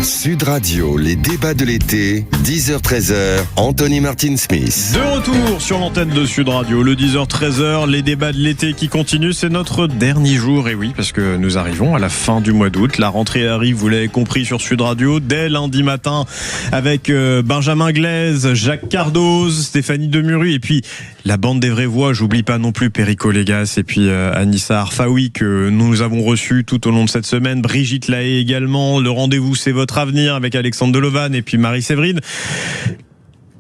Sud Radio, les débats de l'été, 10h-13h, Anthony Martin-Smith. De retour sur l'antenne de Sud Radio, le 10h-13h, les débats de l'été qui continuent. C'est notre dernier jour, et oui, parce que nous arrivons à la fin du mois d'août. La rentrée arrive, vous l'avez compris, sur Sud Radio, dès lundi matin, avec Benjamin Glaise, Jacques Cardoz, Stéphanie Demuru, et puis la bande des vraies voix. J'oublie pas non plus Perico Légas, et puis Anissa Arfaoui, que nous avons reçu tout au long de cette semaine. Brigitte Lahaye également. Le rendez-vous, c'est votre avenir, avec Alexandre Delovan et puis Marie Séverine.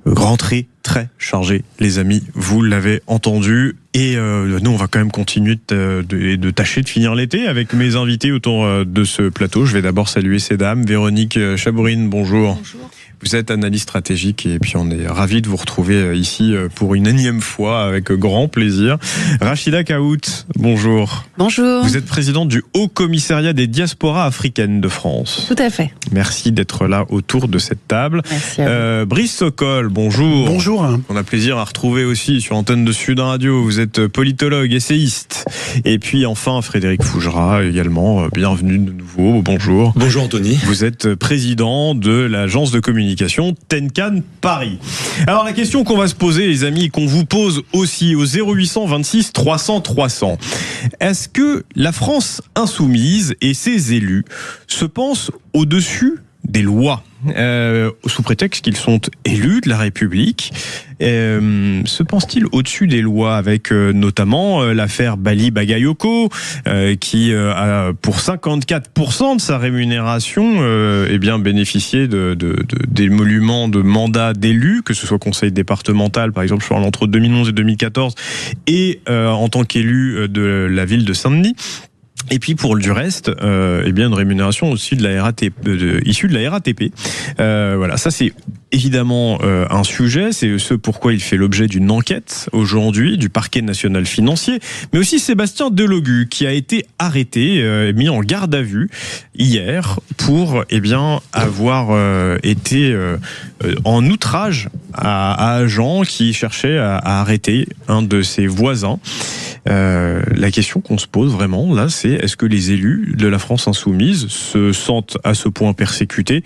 Rentrée très chargée, les amis, vous l'avez entendu. Et nous, on va quand même continuer de tâcher de finir l'été avec mes invités autour de ce plateau. Je vais d'abord saluer ces dames. Véronique Chabourine, bonjour. Bonjour. Vous êtes analyste stratégique et puis on est ravis de vous retrouver ici pour une énième fois avec grand plaisir. Rachida Kaout, bonjour. Bonjour. Vous êtes présidente du Haut Commissariat des diasporas africaines de France. Tout à fait. Merci d'être là autour de cette table. Merci à vous. Brice Sokol, bonjour. Bonjour. On a plaisir à retrouver aussi sur l'antenne de Sud Radio. Vous êtes politologue, essayiste. Et puis enfin Frédéric Fougera également. Bienvenue de nouveau. Bonjour. Bonjour Anthony. Vous êtes président de l'agence de communication Tenkan Paris. Alors la question qu'on va se poser, les amis, qu'on vous pose aussi au 0800 26 300 300. Est-ce que la France insoumise et ses élus se pensent au-dessus des lois, sous prétexte qu'ils sont élus de la République? Se pense-t-il au-dessus des lois, avec notamment l'affaire Bali Bagayoko, qui a pour 54% de sa rémunération bénéficié d'émoluments de mandats d'élus, que ce soit conseil départemental par exemple entre 2011 et 2014, et en tant qu'élu de la ville de Saint-Denis. Et puis pour du reste, une rémunération aussi issue de la RATP. Voilà, ça c'est évidemment un sujet, c'est ce pourquoi il fait l'objet d'une enquête aujourd'hui du parquet national financier, mais aussi Sébastien Delogu qui a été arrêté, mis en garde à vue hier pour avoir été en outrage à agent qui cherchait à arrêter un de ses voisins. La question qu'on se pose vraiment là, c'est est-ce que les élus de la France insoumise se sentent à ce point persécutés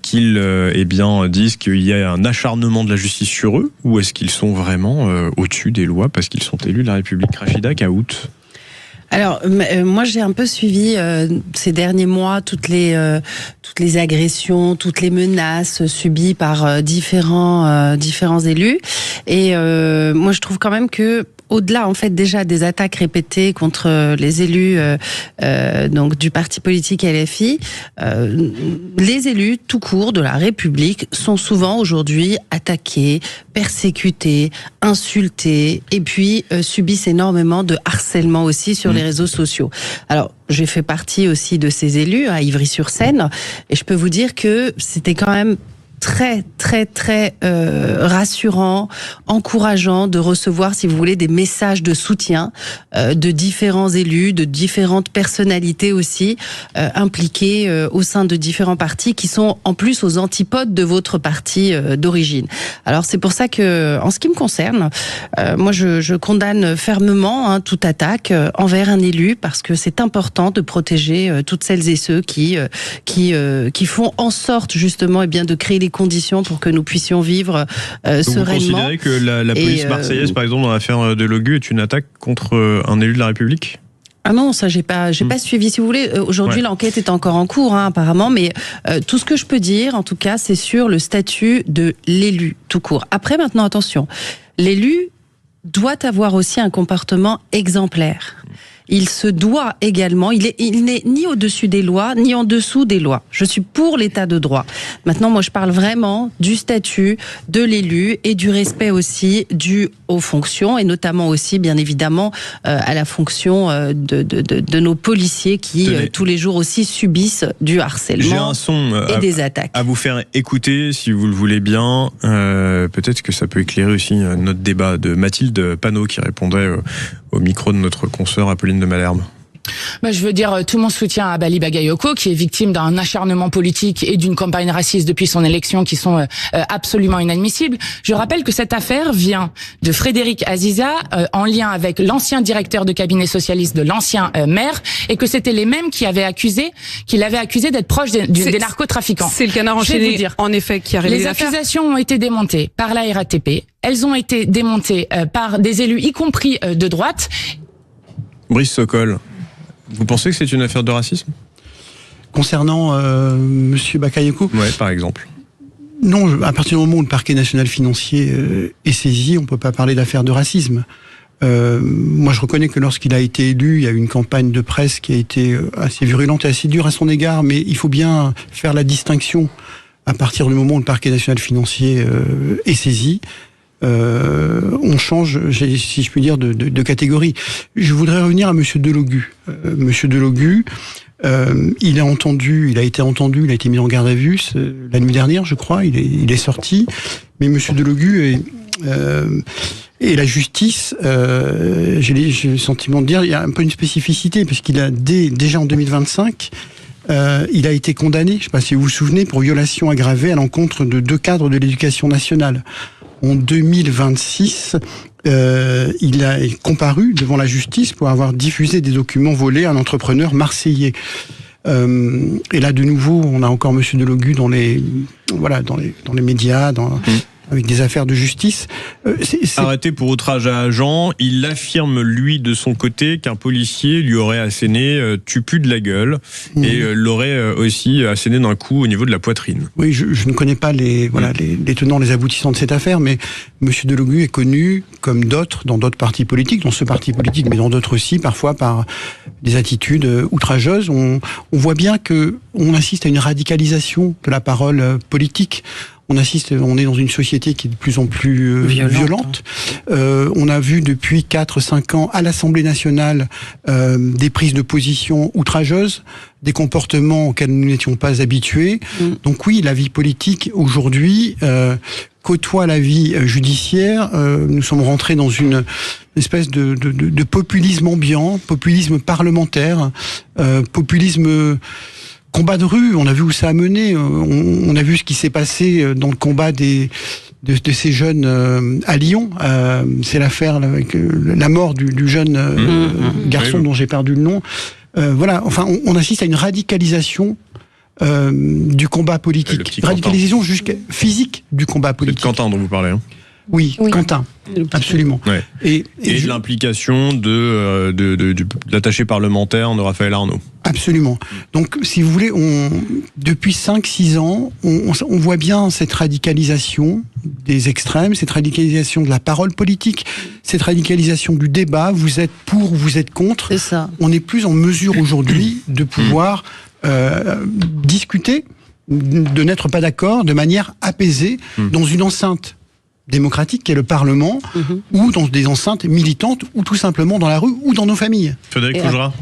qu'ils disent qu'il y a un acharnement de la justice sur eux, ou est-ce qu'ils sont vraiment au-dessus des lois parce qu'ils sont élus de la République? Rachida Kaout. Alors, moi, j'ai un peu suivi ces derniers mois toutes les agressions, toutes les menaces subies par différents élus. Et moi, je trouve quand même que au-delà, en fait, déjà des attaques répétées contre les élus donc du parti politique LFI, les élus tout court de la République sont souvent aujourd'hui attaqués, persécutés, insultés, et puis subissent énormément de harcèlement aussi sur les réseaux sociaux. Alors, j'ai fait partie aussi de ces élus à Ivry-sur-Seine, et je peux vous dire que c'était quand même très rassurant, encourageant de recevoir, si vous voulez, des messages de soutien de différents élus, de différentes personnalités aussi impliquées au sein de différents partis qui sont en plus aux antipodes de votre parti d'origine. Alors c'est pour ça que, en ce qui me concerne, moi je condamne fermement toute attaque envers un élu, parce que c'est important de protéger toutes celles et ceux qui font en sorte justement de créer les conditions pour que nous puissions vivre sereinement. Vous considérez que la police marseillaise, par exemple, dans l'affaire Delogu, est une attaque contre un élu de la République ? Ah non, ça j'ai pas suivi. Si vous voulez, aujourd'hui l'enquête est encore en cours, apparemment, mais tout ce que je peux dire, en tout cas, c'est sur le statut de l'élu tout court. Après, maintenant, attention, l'élu doit avoir aussi un comportement exemplaire. Il se doit également, il n'est ni au-dessus des lois, ni en dessous des lois. Je suis pour l'état de droit. Maintenant, moi, je parle vraiment du statut de l'élu et du respect aussi dû aux fonctions, et notamment aussi, bien évidemment, à la fonction de nos policiers qui, tous les jours aussi, subissent du harcèlement. J'ai un son et des attaques à vous faire écouter, si vous le voulez bien. Peut-être que ça peut éclairer aussi notre débat, de Mathilde Panot qui répondait au micro de notre consoeur Apolline de Malherbe. Je veux dire tout mon soutien à Bali Bagayoko, qui est victime d'un acharnement politique et d'une campagne raciste depuis son élection qui sont absolument inadmissibles. Je rappelle que cette affaire vient de Frédéric Aziza en lien avec l'ancien directeur de cabinet socialiste de l'ancien maire, et que c'était les mêmes qui l'avaient accusé d'être proche des narcotrafiquants. C'est le Canard enchaîné, en effet, qui a révélé l'affaire. Les accusations ont été démontées par la RATP. Elles ont été démontées par des élus, y compris de droite. Brice Sokol, vous pensez que c'est une affaire de racisme ? Concernant Monsieur Bakayoko ? Ouais, par exemple. Non, à partir du moment où le parquet national financier est saisi, on ne peut pas parler d'affaire de racisme. Moi, je reconnais que lorsqu'il a été élu, il y a eu une campagne de presse qui a été assez virulente et assez dure à son égard, mais il faut bien faire la distinction à partir du moment où le parquet national financier est saisi. On change, si je puis dire, de catégorie. Je voudrais revenir à Monsieur Delogu. Monsieur Delogu, il a été mis en garde à vue la nuit dernière, je crois. Il est sorti, mais Monsieur Delogu et la justice, j'ai le sentiment de dire, il y a un peu une spécificité, puisqu'il a déjà en 2025. Il a été condamné, je ne sais pas si vous vous souvenez, pour violation aggravée à l'encontre de 2 cadres de l'éducation nationale. En 2026, il a comparu devant la justice pour avoir diffusé des documents volés à un entrepreneur marseillais. Et là, de nouveau, on a encore Monsieur Delogu dans les médias, avec des affaires de justice. Arrêté pour outrage à agent, il affirme, lui, de son côté, qu'un policier lui aurait asséné « tu pues de la gueule » et l'aurait aussi asséné d'un coup au niveau de la poitrine. Oui, je ne connais pas les tenants, les aboutissants de cette affaire, mais M. Delogu est connu, comme d'autres, dans d'autres partis politiques, dans ce parti politique, mais dans d'autres aussi, parfois par des attitudes outrageuses. On voit bien qu'on assiste à une radicalisation de la parole politique. On est dans une société qui est de plus en plus violente. On a vu depuis 4-5 ans à l'Assemblée nationale des prises de position outrageuses, des comportements auxquels nous n'étions pas habitués. Donc oui, la vie politique aujourd'hui côtoie la vie judiciaire. Nous sommes rentrés dans une espèce de populisme ambiant, populisme parlementaire, populisme... Combat de rue, on a vu où ça a mené. On a vu ce qui s'est passé dans le combat de ces jeunes à Lyon. C'est l'affaire avec la mort du jeune garçon dont j'ai perdu le nom. Voilà, enfin, on assiste à une radicalisation du combat politique. Radicalisation jusqu'à physique du combat politique. C'est Quentin dont vous parlez, hein ? Oui, Quentin, absolument. Ouais. Et de l'implication de l'attaché parlementaire de Raphaël Arnaud. Absolument. Donc, si vous voulez, depuis 5-6 ans, on voit bien cette radicalisation des extrêmes, cette radicalisation de la parole politique, cette radicalisation du débat. Vous êtes pour ou vous êtes contre. C'est ça. On n'est plus en mesure aujourd'hui de pouvoir discuter, de n'être pas d'accord de manière apaisée dans une enceinte démocratique qui est le Parlement, ou dans des enceintes militantes, ou tout simplement dans la rue, ou dans nos familles. Frédéric Fougerat.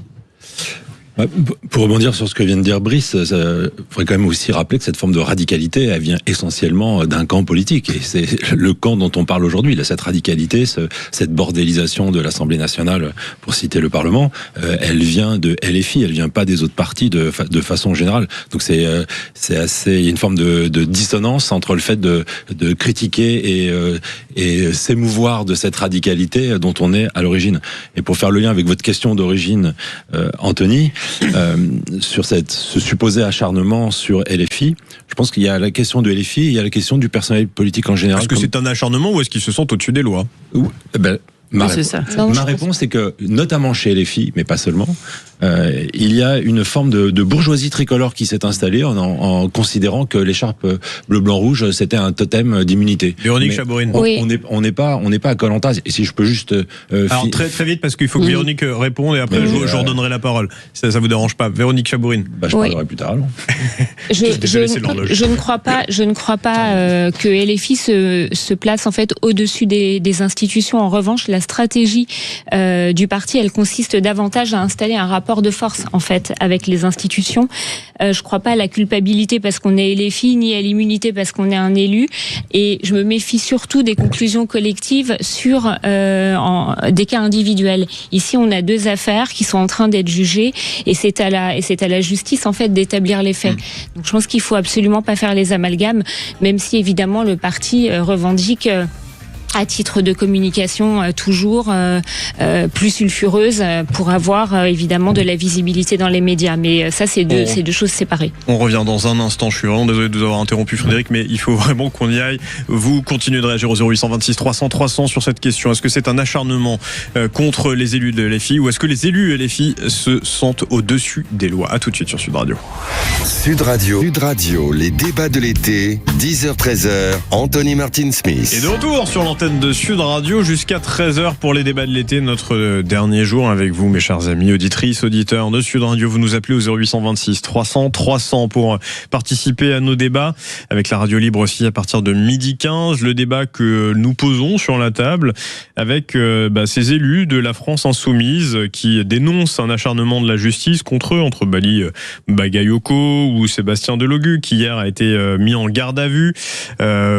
Pour rebondir sur ce que vient de dire Brice, il faudrait quand même aussi rappeler que cette forme de radicalité, elle vient essentiellement d'un camp politique. Et c'est le camp dont on parle aujourd'hui. Là, cette radicalité, cette bordélisation de l'Assemblée nationale, pour citer le Parlement, elle vient de LFI, elle vient pas des autres partis de façon générale. Donc c'est assez, il y a une forme de dissonance entre le fait de critiquer et s'émouvoir de cette radicalité dont on est à l'origine. Et pour faire le lien avec votre question d'origine, Anthony, sur ce supposé acharnement sur LFI, je pense qu'il y a la question de LFI, il y a la question du personnel politique en général. Est-ce que c'est un acharnement ou est-ce qu'ils se sentent au-dessus des lois ? Ma réponse est que, notamment chez LFI, mais pas seulement, il y a une forme de bourgeoisie tricolore qui s'est installée en considérant que l'écharpe bleu-blanc-rouge, c'était un totem d'immunité. Véronique Chabourine. On n'est pas à Koh-Lanta. Et si je peux juste... Alors très, très vite, parce qu'il faut que Véronique réponde et après je redonnerai la parole. Ça vous dérange pas. Véronique Chabourine. Je parlerai plus tard, alors. Je ne crois pas que LFI se place en fait au-dessus des institutions. En revanche, la stratégie du parti, elle consiste davantage à installer un rapport rapport de force en fait avec les institutions. Je crois pas à la culpabilité parce qu'on est LFI, ni à l'immunité parce qu'on est un élu. Et je me méfie surtout des conclusions collectives sur des cas individuels. Ici, on a 2 affaires qui sont en train d'être jugées et c'est à la justice en fait d'établir les faits. Donc je pense qu'il faut absolument pas faire les amalgames, même si évidemment le parti revendique à titre de communication toujours plus sulfureuse pour avoir évidemment de la visibilité dans les médias. Mais ça, c'est deux choses séparées. On revient dans un instant. Je suis vraiment désolé de vous avoir interrompu, Frédéric, mais il faut vraiment qu'on y aille. Vous continuez de réagir au 0826 300 300 sur cette question. Est-ce que c'est un acharnement contre les élus de LFI ou est-ce que les élus LFI se sentent au-dessus des lois? À tout de suite sur Sud Radio. Sud Radio, les débats de l'été, 10h-13h, Anthony Martin-Smith. Et de retour sur l'antenne de Sud Radio jusqu'à 13h pour les débats de l'été, notre dernier jour avec vous, mes chers amis, auditrices, auditeurs de Sud Radio. Vous nous appelez au 0826 300 300 pour participer à nos débats avec la radio libre aussi à partir de 12h15. Le débat que nous posons sur la table avec ces élus de la France insoumise qui dénoncent un acharnement de la justice contre eux, entre Bali Bagayoko ou Sébastien Delogu, qui hier a été mis en garde à vue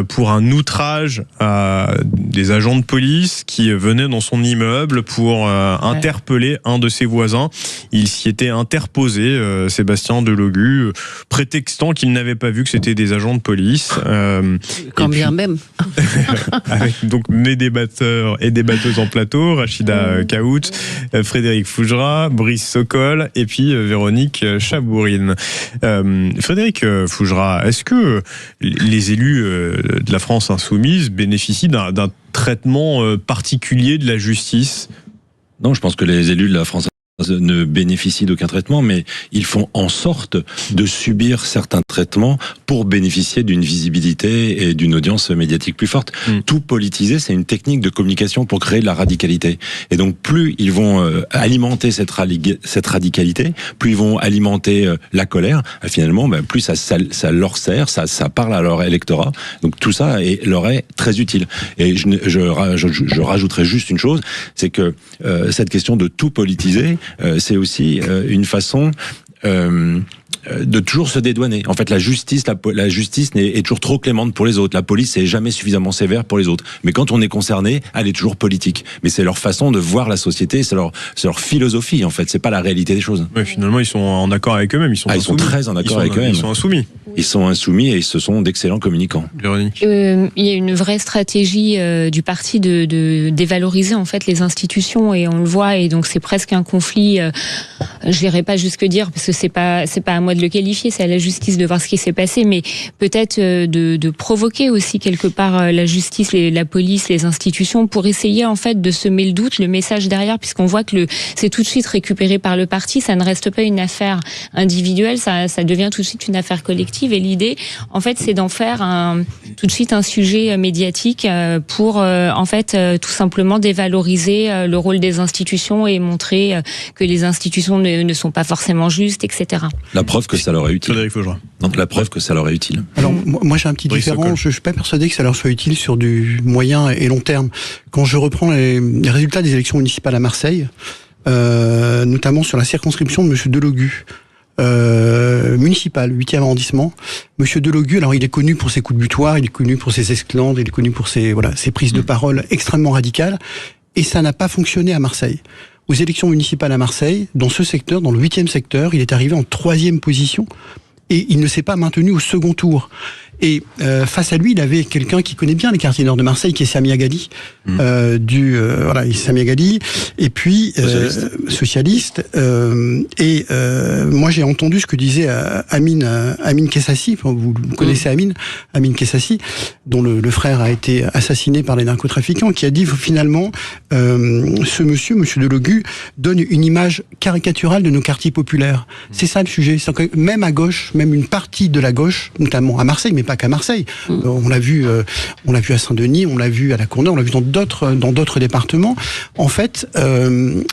pour un outrage à des agents de police qui venaient dans son immeuble pour interpeller un de ses voisins. Il s'y était interposé, Sébastien Delogu, prétextant qu'il n'avait pas vu que c'était des agents de police. Quand bien même. Avec donc mes débatteurs et débatteuses en plateau, Rachida Kaout, Frédéric Fougera, Brice Sokol et puis Véronique Chabourine. Frédéric Fougera, est-ce que les élus de la France insoumise bénéficient d'un traitement particulier de la justice? Non, je pense que les élus de la France ne bénéficient d'aucun traitement, mais ils font en sorte de subir certains traitements pour bénéficier d'une visibilité et d'une audience médiatique plus forte. Tout politiser, c'est une technique de communication pour créer de la radicalité. Et donc, plus ils vont alimenter cette radicalité, plus ils vont alimenter la colère, finalement, plus ça leur sert, ça parle à leur électorat. Donc, tout ça leur est très utile. Et je rajouterai juste une chose, c'est que cette question de tout politiser, c'est aussi une façon de toujours se dédouaner. En fait, la justice est toujours trop clémente pour les autres. La police est jamais suffisamment sévère pour les autres. Mais quand on est concerné, elle est toujours politique. Mais c'est leur façon de voir la société, c'est leur philosophie, en fait. C'est pas la réalité des choses. Oui, finalement, ils sont en accord avec eux-mêmes. Ils sont très en accord avec eux-mêmes. Ils sont insoumis. Ils sont insoumis et ce sont d'excellents communicants. Véronique. Il y a une vraie stratégie du parti de dévaloriser en fait les institutions et on le voit et donc c'est presque un conflit. Je n'irai pas jusque dire parce que c'est pas à moi de le qualifier, c'est à la justice de voir ce qui s'est passé, mais peut-être de provoquer aussi quelque part la justice, la police, les institutions pour essayer en fait de semer le doute, le message derrière, puisqu'on voit que c'est tout de suite récupéré par le parti, ça ne reste pas une affaire individuelle, ça devient tout de suite une affaire collective. Et l'idée, en fait, c'est d'en faire tout de suite un sujet médiatique pour, en fait, tout simplement dévaloriser le rôle des institutions et montrer que les institutions ne sont pas forcément justes, etc. La preuve que ça leur est utile. Frédéric Fougera. Donc la preuve que ça leur est utile. Alors moi j'ai un petit différent. Je suis pas persuadé que ça leur soit utile sur du moyen et long terme. Quand je reprends les résultats des élections municipales à Marseille, notamment sur la circonscription de Monsieur Delogu. Municipal, 8e arrondissement. Monsieur Delogu, alors il est connu pour ses coups de butoir, il est connu pour ses esclandres, il est connu pour ses prises de parole extrêmement radicales, et ça n'a pas fonctionné à Marseille. Aux élections municipales à Marseille, dans ce secteur, dans le 8e secteur, il est arrivé en 3e position, et il ne s'est pas maintenu au second tour. Et face à lui, il avait quelqu'un qui connaît bien les quartiers nord de Marseille, qui est Sami Aghali, Sami Aghali, et puis socialiste. Moi, j'ai entendu ce que disait Amin Kessassi. Vous connaissez Amin Kessassi, dont le frère a été assassiné par les narcotrafiquants, qui a dit finalement, ce monsieur Delogu, donne une image caricaturale de nos quartiers populaires. C'est ça le sujet. C'est que même à gauche, même une partie de la gauche, notamment à Marseille, mais pas qu'à Marseille. On l'a vu à Saint-Denis, on l'a vu à La Courneuve, on l'a vu dans d'autres départements. En fait,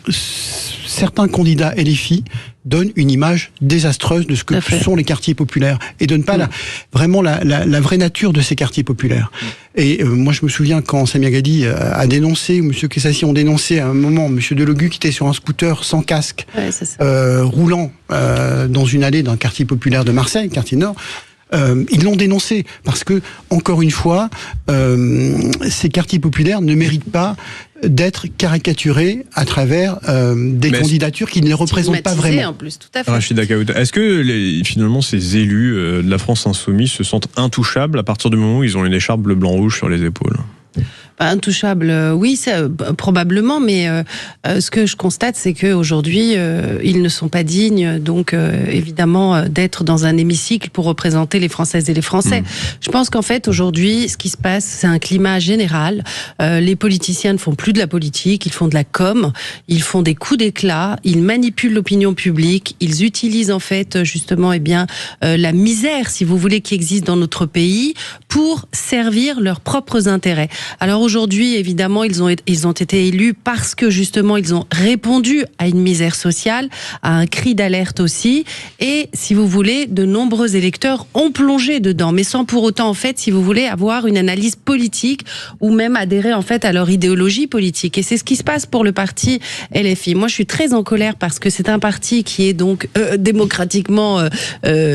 certains candidats LFI donne une image désastreuse de ce que sont les quartiers populaires et donne pas vraiment la vraie nature de ces quartiers populaires. Et moi, je me souviens quand Samia Ghali a dénoncé, ou M. Kessassi ont dénoncé à un moment M. Delogu qui était sur un scooter sans casque, roulant dans une allée d'un quartier populaire de Marseille, quartier Nord. Ils l'ont dénoncé parce que, encore une fois, ces quartiers populaires ne méritent pas d'être caricaturés à travers des candidatures qui ne les représentent pas vraiment. En plus, tout à fait. Rachida Kaout, est-ce que finalement ces élus de la France insoumise se sentent intouchables à partir du moment où ils ont une écharpe bleu, blanc, rouge sur les épaules ? Intouchable, oui, ça, probablement, mais ce que je constate, c'est qu'aujourd'hui, ils ne sont pas dignes, donc évidemment, d'être dans un hémicycle pour représenter les Françaises et les Français. Je pense qu'en fait, aujourd'hui, ce qui se passe, c'est un climat général. Les politiciens ne font plus de la politique, ils font de la com, ils font des coups d'éclat, ils manipulent l'opinion publique, ils utilisent en fait, justement, la misère, si vous voulez, qui existe dans notre pays pour servir leurs propres intérêts. Alors aujourd'hui, évidemment, ils ont été élus parce que justement, ils ont répondu à une misère sociale, à un cri d'alerte aussi. Et si vous voulez, de nombreux électeurs ont plongé dedans, mais sans pour autant, en fait, si vous voulez, avoir une analyse politique ou même adhérer en fait à leur idéologie politique. Et c'est ce qui se passe pour le parti LFI. Moi, je suis très en colère parce que c'est un parti qui est donc démocratiquement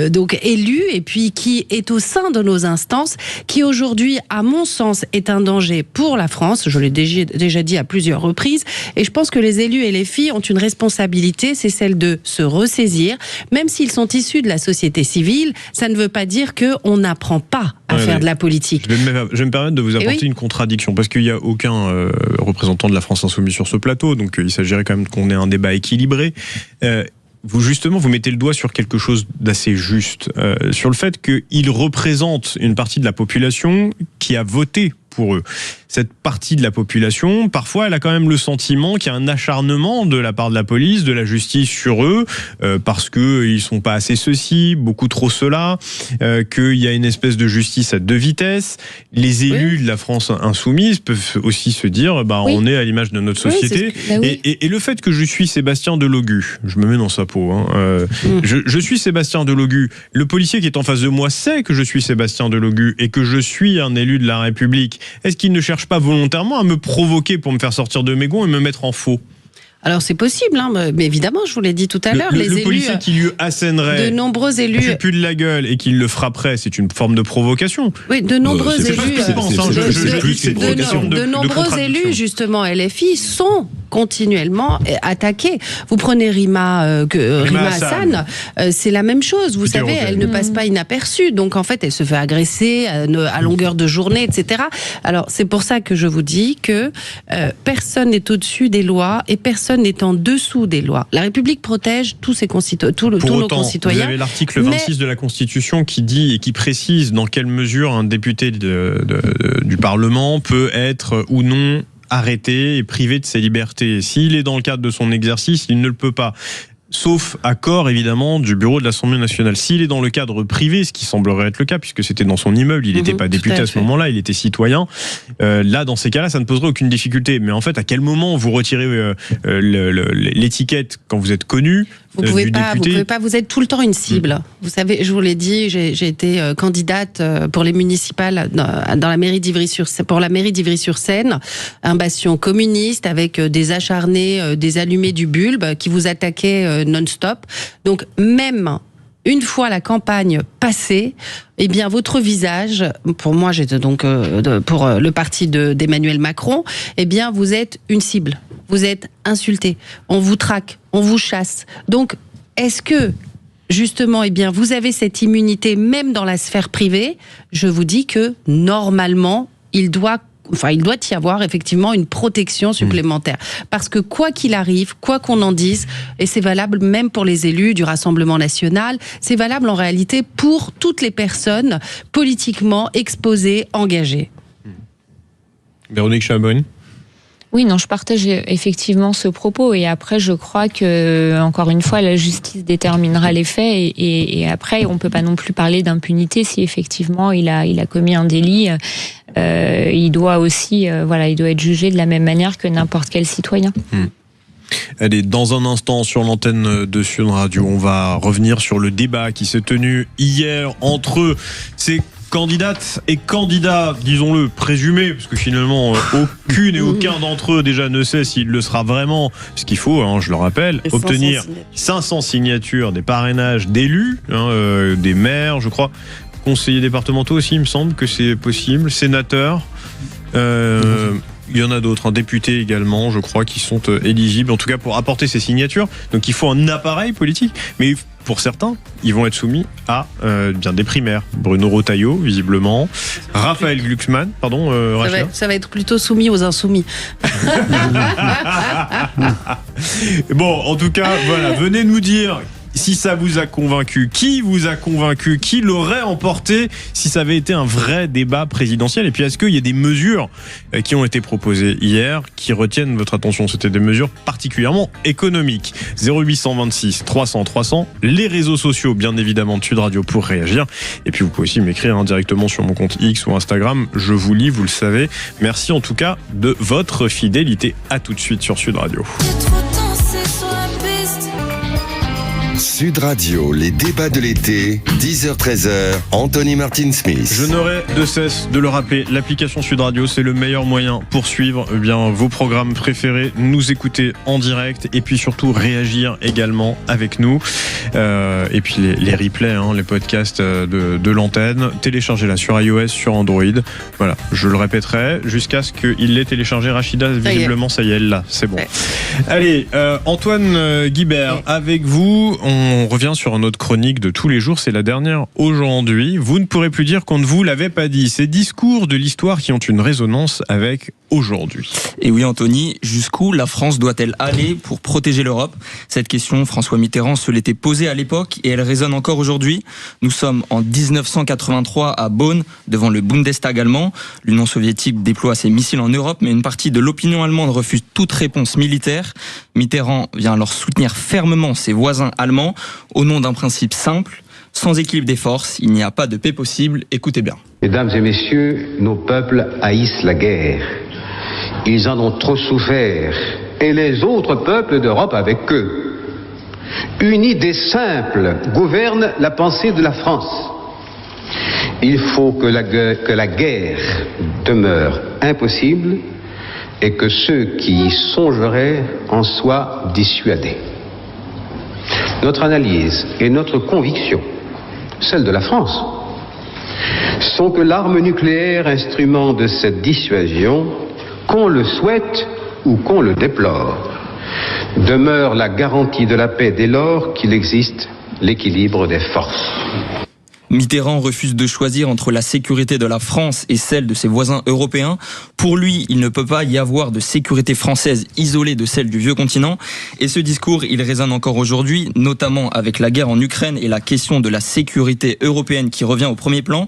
donc élu et puis qui est au sein de nos instances, qui aujourd'hui, à mon sens, est un danger pour la France, je l'ai déjà dit à plusieurs reprises, et je pense que les élus et les filles ont une responsabilité, c'est celle de se ressaisir, même s'ils sont issus de la société civile, ça ne veut pas dire qu'on n'apprend pas à faire de la politique. Je vais me permettre de vous apporter une contradiction, parce qu'il n'y a aucun représentant de la France insoumise sur ce plateau, donc il s'agirait quand même qu'on ait un débat équilibré. Vous mettez le doigt sur quelque chose d'assez juste, sur le fait qu'ils représentent une partie de la population qui a voté pour eux. Cette partie de la population, parfois, elle a quand même le sentiment qu'il y a un acharnement de la part de la police, de la justice sur eux, parce qu'ils sont pas assez ceci, beaucoup trop cela, qu'il y a une espèce de justice à deux vitesses. Les élus de la France insoumise peuvent aussi se dire, on est à l'image de notre société. Et le fait que je suis Sébastien Delogu, je me mets dans sa peau, je suis Sébastien Delogu, le policier qui est en face de moi sait que je suis Sébastien Delogu et que je suis un élu de la République. Est-ce qu'il ne cherche pas volontairement à me provoquer pour me faire sortir de mes gonds et me mettre en faux ? Alors c'est possible, mais évidemment, je vous l'ai dit tout à l'heure, les élus, le policier qui lui assènerait, de nombreux élus, plus de la gueule et qui le frapperait, c'est une forme de provocation. Oui, de nombreux élus, justement, LFI sont continuellement attaqués. Vous prenez Rima Hassan, c'est la même chose. Vous savez, elle ne passe pas inaperçue, donc en fait, elle se fait agresser à longueur de journée, etc. Alors c'est pour ça que je vous dis que personne n'est au-dessus des lois et personne n'est en dessous des lois. La République protège tous nos concitoyens. Vous avez l'article 26 de la Constitution qui dit et qui précise dans quelle mesure un député du Parlement peut être ou non arrêté et privé de ses libertés. S'il est dans le cadre de son exercice, il ne le peut pas. Sauf accord, évidemment, du bureau de l'Assemblée nationale. S'il est dans le cadre privé, ce qui semblerait être le cas, puisque c'était dans son immeuble, il n'était pas député à ce moment-là, il était citoyen. Là, dans ces cas-là, ça ne poserait aucune difficulté. Mais en fait, à quel moment vous retirez l'étiquette quand vous êtes connu ? Vous pouvez pas, vous êtes tout le temps une cible. Vous savez, je vous l'ai dit, j'ai été candidate pour les municipales dans la mairie d'Ivry-sur-Seine, un bastion communiste avec des acharnés, des allumés du bulbe qui vous attaquaient non-stop. Donc même une fois la campagne passée, eh bien votre visage, pour moi j'étais donc pour le parti d'Emmanuel Macron, eh bien vous êtes une cible. Vous êtes insulté, on vous traque, on vous chasse. Donc, est-ce que, justement, eh bien, vous avez cette immunité même dans la sphère privée ? Je vous dis que, normalement, il doit y avoir effectivement une protection supplémentaire. Parce que quoi qu'il arrive, quoi qu'on en dise, et c'est valable même pour les élus du Rassemblement national, c'est valable en réalité pour toutes les personnes politiquement exposées, engagées. Véronique Chabonne. Oui, non, je partage effectivement ce propos et après je crois que, encore une fois, la justice déterminera les faits et après on peut pas non plus parler d'impunité si effectivement il a commis un délit. Il doit aussi, il doit être jugé de la même manière que n'importe quel citoyen. Allez, dans un instant sur l'antenne de Sud Radio, on va revenir sur le débat qui s'est tenu hier entre ces candidates et candidats, disons-le, présumés, parce que finalement, aucune et aucun d'entre eux déjà ne sait s'il le sera vraiment, ce qu'il faut, je le rappelle, obtenir 500 signatures, des parrainages d'élus, des maires, je crois, conseillers départementaux aussi, il me semble que c'est possible, sénateurs, il y en a d'autres, députés également, je crois, qui sont éligibles, en tout cas pour apporter ces signatures. Donc il faut un appareil politique, mais pour certains, ils vont être soumis à des primaires. Bruno Retailleau, visiblement, Raphaël Glucksmann, Rachida. Ça va être plutôt soumis aux insoumis. Bon, en tout cas, voilà, venez nous dire si ça vous a convaincu, qui l'aurait emporté si ça avait été un vrai débat présidentiel. Et puis est-ce qu'il y a des mesures qui ont été proposées hier qui retiennent votre attention? C'était des mesures particulièrement économiques. 0826 300 300, les réseaux sociaux bien évidemment de Sud Radio pour réagir. Et puis vous pouvez aussi m'écrire directement sur mon compte X ou Instagram. Je vous lis, vous le savez. Merci en tout cas de votre fidélité. À tout de suite sur Sud Radio. Sud Radio, les débats de l'été, 10h-13h, Anthony Martin Smith. Je n'aurai de cesse de le rappeler, l'application Sud Radio, c'est le meilleur moyen pour suivre vos programmes préférés, nous écouter en direct et puis surtout réagir également avec nous. Et puis les replays, les podcasts de l'antenne, téléchargez-la sur iOS, sur Android. Voilà, je le répéterai jusqu'à ce qu'il l'ait téléchargé. Rachida, visiblement, ça y est, elle l'a, c'est bon. Ouais. Allez, Antoine Guibert, avec vous, on revient sur une autre chronique de tous les jours, c'est la dernière aujourd'hui. Vous ne pourrez plus dire qu'on ne vous l'avait pas dit. Ces discours de l'histoire qui ont une résonance avec aujourd'hui. Et oui, Anthony, jusqu'où la France doit-elle aller pour protéger l'Europe? Cette question, François Mitterrand se l'était posée à l'époque et elle résonne encore aujourd'hui. Nous sommes en 1983 à Bonn, devant le Bundestag allemand. L'Union soviétique déploie ses missiles en Europe, mais une partie de l'opinion allemande refuse toute réponse militaire. Mitterrand vient alors soutenir fermement ses voisins allemands au nom d'un principe simple: sans équilibre des forces, il n'y a pas de paix possible. Écoutez bien. Mesdames et messieurs, nos peuples haïssent la guerre. Ils en ont trop souffert, et les autres peuples d'Europe avec eux. Une idée simple gouverne la pensée de la France. Il faut que la guerre demeure impossible et que ceux qui y songeraient en soient dissuadés. Notre analyse et notre conviction, celle de la France, sont que l'arme nucléaire, instrument de cette dissuasion, qu'on le souhaite ou qu'on le déplore, demeure la garantie de la paix dès lors qu'il existe l'équilibre des forces. Mitterrand refuse de choisir entre la sécurité de la France et celle de ses voisins européens. Pour lui, il ne peut pas y avoir de sécurité française isolée de celle du vieux continent. Et ce discours, il résonne encore aujourd'hui, notamment avec la guerre en Ukraine et la question de la sécurité européenne qui revient au premier plan.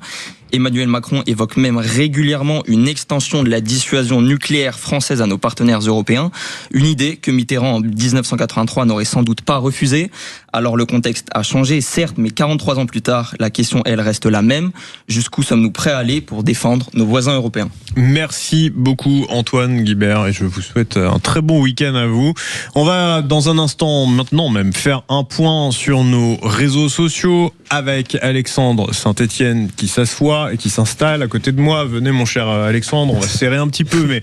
Emmanuel Macron évoque même régulièrement une extension de la dissuasion nucléaire française à nos partenaires européens, une idée que Mitterrand en 1983 n'aurait sans doute pas refusée. Alors le contexte a changé, certes, mais 43 ans plus tard, la question, elle, reste la même. Jusqu'où sommes-nous prêts à aller pour défendre nos voisins européens? Merci beaucoup Antoine Guibert et je vous souhaite un très bon week-end à vous. On va dans un instant, maintenant même, faire un point sur nos réseaux sociaux avec Alexandre Saint-Etienne qui s'assoit et qui s'installe à côté de moi. Venez mon cher Alexandre, on va se serrer un petit peu, mais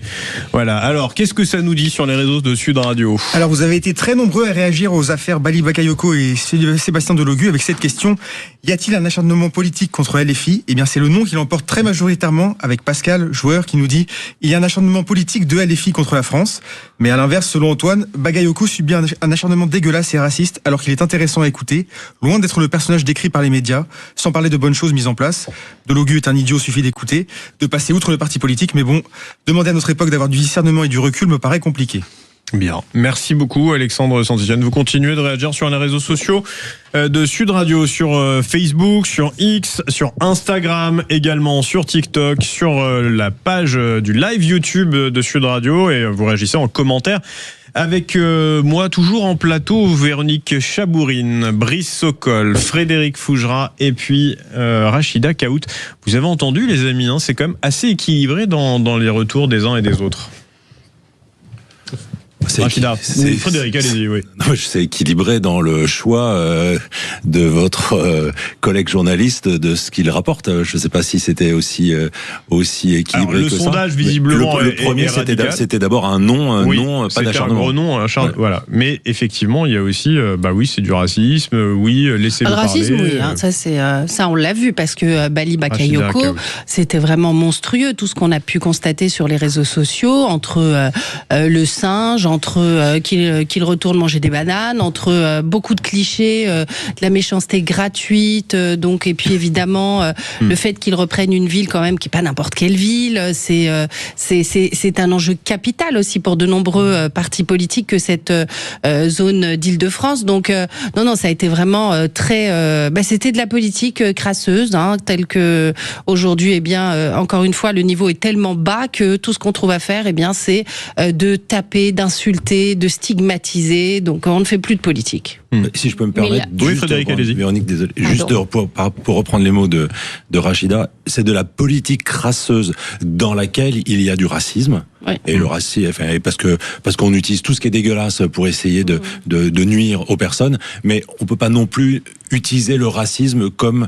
voilà. Alors, qu'est-ce que ça nous dit sur les réseaux de Sud Radio? Alors, vous avez été très nombreux à réagir aux affaires Bali Bakayoko et Sébastien Delogu avec cette question: y a-t-il un acharnement politique contre LFI? Eh bien, c'est le nom qui l'emporte très majoritairement, avec Pascal, joueur, qui nous dit: il y a un acharnement politique de LFI contre la France. Mais à l'inverse, selon Antoine, Bakayoko subit un acharnement dégueulasse et raciste, alors qu'il est intéressant à écouter, loin d'être le personnage décrit par les médias, sans parler de bonnes choses mises en place. Delogu est un idiot, suffit d'écouter, de passer outre le parti politique, mais bon, demander à notre époque d'avoir du discernement et du recul me paraît compliqué. Bien, merci beaucoup Alexandre Saint-Etienne. Vous continuez de réagir sur les réseaux sociaux de Sud Radio, sur Facebook, sur X, sur Instagram, également sur TikTok, sur la page du live YouTube de Sud Radio, et vous réagissez en commentaire. Avec moi, toujours en plateau, Véronique Chabourine, Brice Sokol, Frédéric Fougera et puis Rachida Kaout. Vous avez entendu les amis, c'est quand même assez équilibré dans les retours des uns et des autres. Rachida, Frédéric, allez-y, oui. C'est équilibré dans le choix de votre collègue journaliste de ce qu'il rapporte. Je ne sais pas si c'était aussi équilibré. Alors, le sondage, visiblement, le premier, c'était d'abord un non, pas d'acharnement. Un gros non, voilà. Mais effectivement, il y a aussi, oui, c'est du racisme, oui, laissez-le parler. Le racisme, oui, ça on l'a vu, parce que Bali Bakayoko, c'était vraiment monstrueux, tout ce qu'on a pu constater sur les réseaux sociaux, entre le singe, entre qu'il retourne manger des bananes, entre beaucoup de clichés, de la méchanceté gratuite, donc, et puis évidemment le fait qu'il reprenne une ville quand même qui est pas n'importe quelle ville, c'est un enjeu capital aussi pour de nombreux partis politiques que cette zone d'Île-de-France. Donc non, ça a été vraiment c'était de la politique crasseuse, telle que aujourd'hui, encore une fois, le niveau est tellement bas que tout ce qu'on trouve à faire, c'est de taper, d'insulter, de stigmatiser. Donc on ne fait plus de politique. Si je peux me permettre, oui, Frédéric, allez-y. Véronique, désolé. Juste pour reprendre les mots de Rachida, c'est de la politique crasseuse dans laquelle il y a du racisme. Oui. Et le racisme, parce qu'on utilise tout ce qui est dégueulasse pour essayer de nuire aux personnes, mais on peut pas non plus utiliser le racisme comme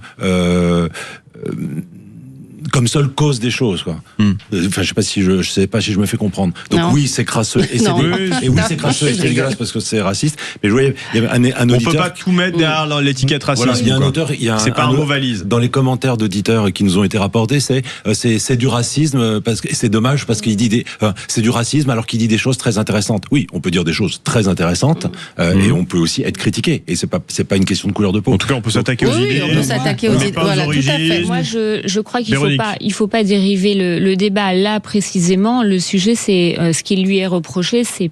seule cause des choses, quoi. Enfin, je sais pas si je me fais comprendre. Donc oui, c'est crasseux. Et c'est crasseux et c'est dégueulasse parce que c'est raciste. Mais je voyais, il y avait un auditeur. On peut pas tout mettre derrière l'étiquette raciste. Voilà, il y a un auteur, c'est pas un mot valise. Dans les commentaires d'auditeurs qui nous ont été rapportés, c'est du racisme parce que c'est dommage parce qu'il dit c'est du racisme alors qu'il dit des choses très intéressantes. Oui, on peut dire des choses très intéressantes et on peut aussi être critiqué. Et c'est pas une question de couleur de peau. En tout cas, on peut s'attaquer aux idées. Oui, on peut s'attaquer aux idées. Voilà, tout à fait. Moi, je crois qu'il faut pas dériver le débat là précisément. Le sujet, c'est ce qui lui est reproché. Il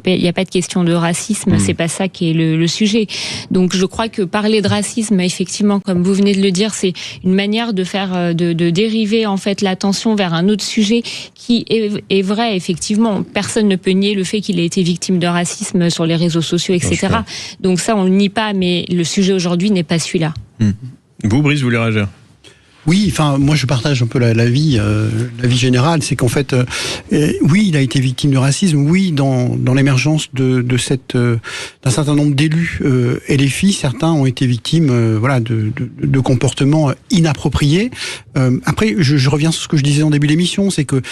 y a pas de question de racisme. C'est pas ça qui est le sujet. Donc, je crois que parler de racisme, effectivement, comme vous venez de le dire, c'est une manière de faire, de dériver en fait l'attention vers un autre sujet qui est vrai. Effectivement, personne ne peut nier le fait qu'il ait été victime de racisme sur les réseaux sociaux, etc. Donc ça, on le nie pas. Mais le sujet aujourd'hui n'est pas celui-là. Vous, Brice, vous voulez réagir ? Oui, enfin, moi je partage un peu la vie générale, c'est qu'en fait, oui, il a été victime de racisme, oui, dans l'émergence d'un certain nombre d'élus LFI, certains ont été victimes, de comportements inappropriés. Après, je reviens sur ce que je disais en début d'émission, c'est que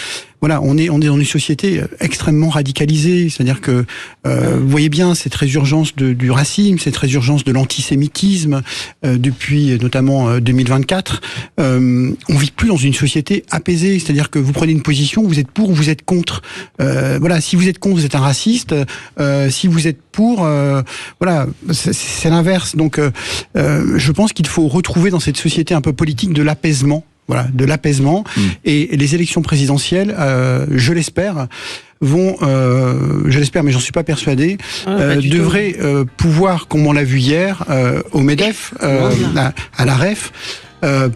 on est dans une société extrêmement radicalisée, c'est-à-dire que vous voyez bien cette résurgence du racisme, cette résurgence de l'antisémitisme depuis notamment 2024. On vit plus dans une société apaisée, c'est-à-dire que vous prenez une position, vous êtes pour ou vous êtes contre. Si vous êtes contre, vous êtes un raciste. Si vous êtes pour, c'est l'inverse. Donc, je pense qu'il faut retrouver dans cette société un peu politique de l'apaisement. De l'apaisement. Et les élections présidentielles, je l'espère, mais j'en suis pas persuadé, devraient pouvoir, comme on l'a vu hier, au MEDEF, à la REF,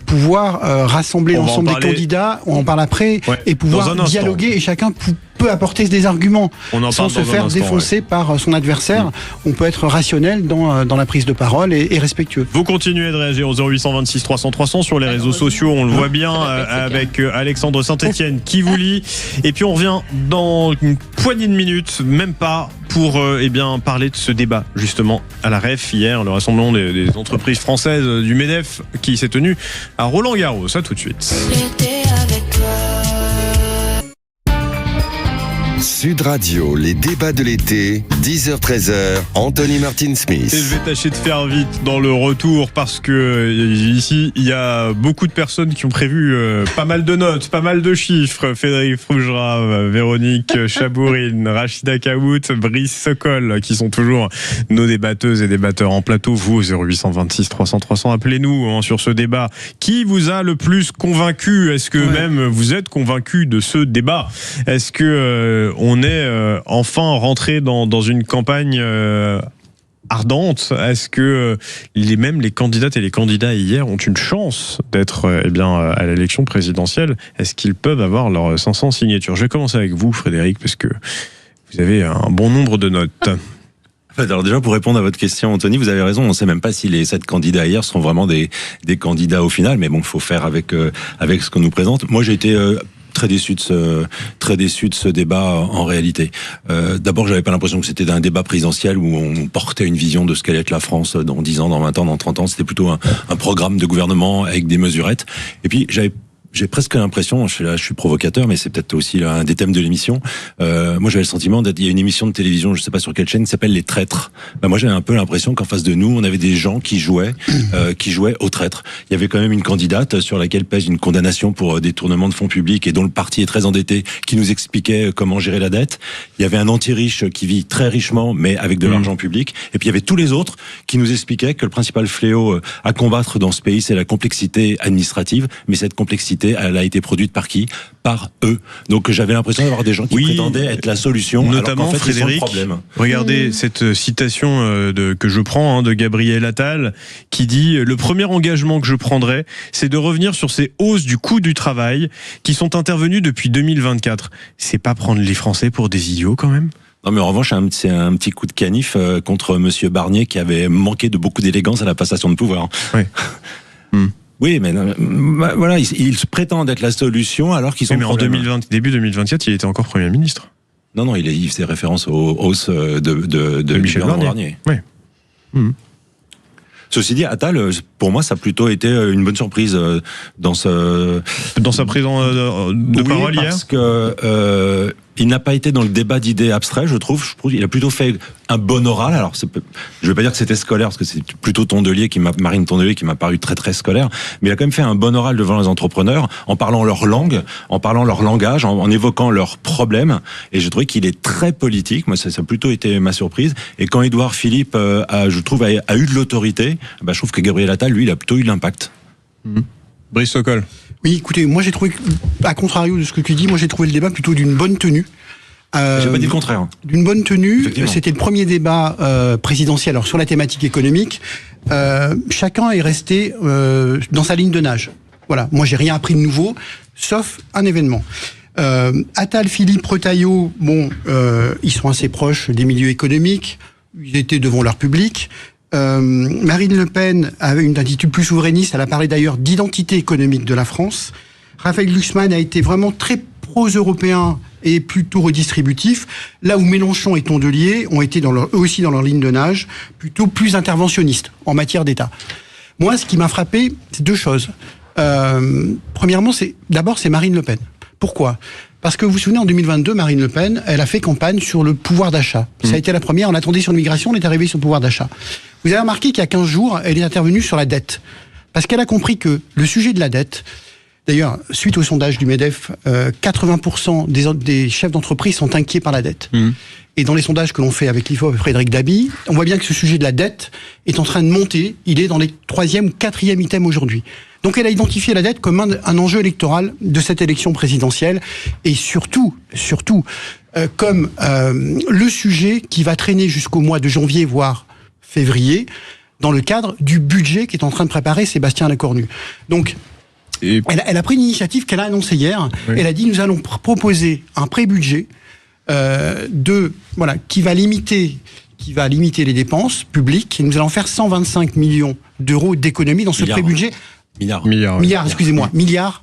pouvoir rassembler l'ensemble des candidats, on en parle après, et pouvoir dialoguer, et chacun peut apporter des arguments sans se faire défoncer par son adversaire. On peut être rationnel dans la prise de parole et respectueux. Vous continuez de réagir au 0826 300 300 sur les réseaux sociaux, on le voit bien avec Alexandre Saint-Etienne qui vous lit, et puis on revient dans une poignée de minutes, même pas, pour parler de ce débat justement à la REF hier, le rassemblement des entreprises françaises du MEDEF qui s'est tenu à Roland-Garros. À tout de suite. Sud Radio, les débats de l'été, 10h-13h, Anthony Martin-Smith. Et je vais tâcher de faire vite dans le retour parce que ici, il y a beaucoup de personnes qui ont prévu pas mal de notes, pas mal de chiffres. Frédéric Frougerave, Véronique Chabourine, Rachida Kaout, Brice Sokol, qui sont toujours nos débatteuses et débatteurs en plateau. Vous, 0826 300 300, appelez-nous sur ce débat. Qui vous a le plus convaincu ? Est-ce que même vous êtes convaincu de ce débat ? Est-ce que on est enfin rentré dans une campagne ardente? Est-ce que les candidates et les candidats hier ont une chance d'être à l'élection présidentielle? Est-ce qu'ils peuvent avoir leurs 500 signatures? Je vais commencer avec vous, Frédéric, parce que vous avez un bon nombre de notes. Alors déjà, pour répondre à votre question, Anthony, vous avez raison, on ne sait même pas si les 7 candidats hier seront vraiment des candidats au final, mais bon, il faut faire avec ce qu'on nous présente. Moi, j'ai été très déçu de ce débat en réalité. D'abord, j'avais pas l'impression que c'était un débat présidentiel où on portait une vision de ce qu'allait être la France dans 10 ans, dans 20 ans, dans 30 ans. C'était plutôt un programme de gouvernement avec des mesurettes. Et puis, j'ai presque l'impression, je suis provocateur, mais c'est peut-être aussi un des thèmes de l'émission. Moi, j'avais le sentiment il y a une émission de télévision, je sais pas sur quelle chaîne, qui s'appelle Les Traîtres. Moi, j'avais un peu l'impression qu'en face de nous, on avait des gens qui jouaient aux traîtres. Il y avait quand même une candidate sur laquelle pèse une condamnation pour détournement de fonds publics et dont le parti est très endetté, qui nous expliquait comment gérer la dette. Il y avait un anti-riche qui vit très richement, mais avec de l'argent public. Et puis, il y avait tous les autres qui nous expliquaient que le principal fléau à combattre dans ce pays, c'est la complexité administrative, mais cette complexité, elle a été produite par qui? Par eux. Donc j'avais l'impression d'avoir des gens qui prétendaient être la solution, notamment alors qu'en fait, Frédéric. ils sont le problème. Regardez cette citation que je prends de Gabriel Attal, qui dit: le premier engagement que je prendrai, c'est de revenir sur ces hausses du coût du travail qui sont intervenues depuis 2024. C'est pas prendre les Français pour des idiots quand même? Non, mais en revanche, c'est un petit coup de canif contre Monsieur Barnier, qui avait manqué de beaucoup d'élégance à la passation de pouvoir. Oui. Oui, mais voilà, ils se prétendent être la solution alors qu'ils sont. Mais en début 2027, il était encore Premier ministre. Non, il faisait référence aux hausses de Michel Barnier. Oui. Ceci dit, Attal, pour moi, ça a plutôt été une bonne surprise dans sa prise de parole hier. Parce que il n'a pas été dans le débat d'idées abstraites, je trouve. Il a plutôt fait un bon oral. Alors, je vais pas dire que c'était scolaire, parce que c'est plutôt Marine Tondelier qui m'a paru très très scolaire. Mais il a quand même fait un bon oral devant les entrepreneurs, en parlant leur langue, en parlant leur langage, en évoquant leurs problèmes. Et je trouvais qu'il est très politique. Moi, ça a plutôt été ma surprise. Et quand Édouard Philippe, je trouve, a eu de l'autorité, je trouve que Gabriel Attal, lui, il a plutôt eu de l'impact. Brice Sokol. Oui, écoutez, moi j'ai trouvé, à contrario de ce que tu dis, moi j'ai trouvé le débat plutôt d'une bonne tenue. J'ai pas dit le contraire. D'une bonne tenue. C'était le premier débat présidentiel. Alors sur la thématique économique, chacun est resté dans sa ligne de nage. Voilà. Moi j'ai rien appris de nouveau, sauf un événement. Attal, Philippe, Retailleau, ils sont assez proches des milieux économiques. Ils étaient devant leur public. Marine Le Pen avait une attitude plus souverainiste. Elle a parlé d'ailleurs d'identité économique de la France. Raphaël Glucksmann a été vraiment très pro-européen et plutôt redistributif. Là où Mélenchon et Tondelier ont été eux aussi dans leur ligne de nage, plutôt plus interventionnistes en matière d'État. Moi, ce qui m'a frappé, c'est deux choses. Premièrement, d'abord, c'est Marine Le Pen. Pourquoi ? Parce que vous vous souvenez, en 2022, Marine Le Pen, elle a fait campagne sur le pouvoir d'achat. Ça a été la première. On attendait sur l'immigration, on est arrivé sur le pouvoir d'achat. Vous avez remarqué qu'il y a 15 jours, elle est intervenue sur la dette. Parce qu'elle a compris que le sujet de la dette, d'ailleurs, suite au sondage du MEDEF, 80% des chefs d'entreprise sont inquiets par la dette. Et dans les sondages que l'on fait avec l'IFOP et Frédéric Dabi, on voit bien que ce sujet de la dette est en train de monter. Il est dans les 3e ou 4e items aujourd'hui. Donc elle a identifié la dette comme un enjeu électoral de cette élection présidentielle. Et surtout, comme le sujet qui va traîner jusqu'au mois de janvier, voire février, dans le cadre du budget qu'est en train de préparer Sébastien Lecornu. Donc, elle a pris une initiative qu'elle a annoncée hier. Oui. Elle a dit, nous allons proposer un pré-budget qui va limiter les dépenses publiques. Et nous allons faire 125 millions d'euros d'économies dans ce pré-budget. Milliards,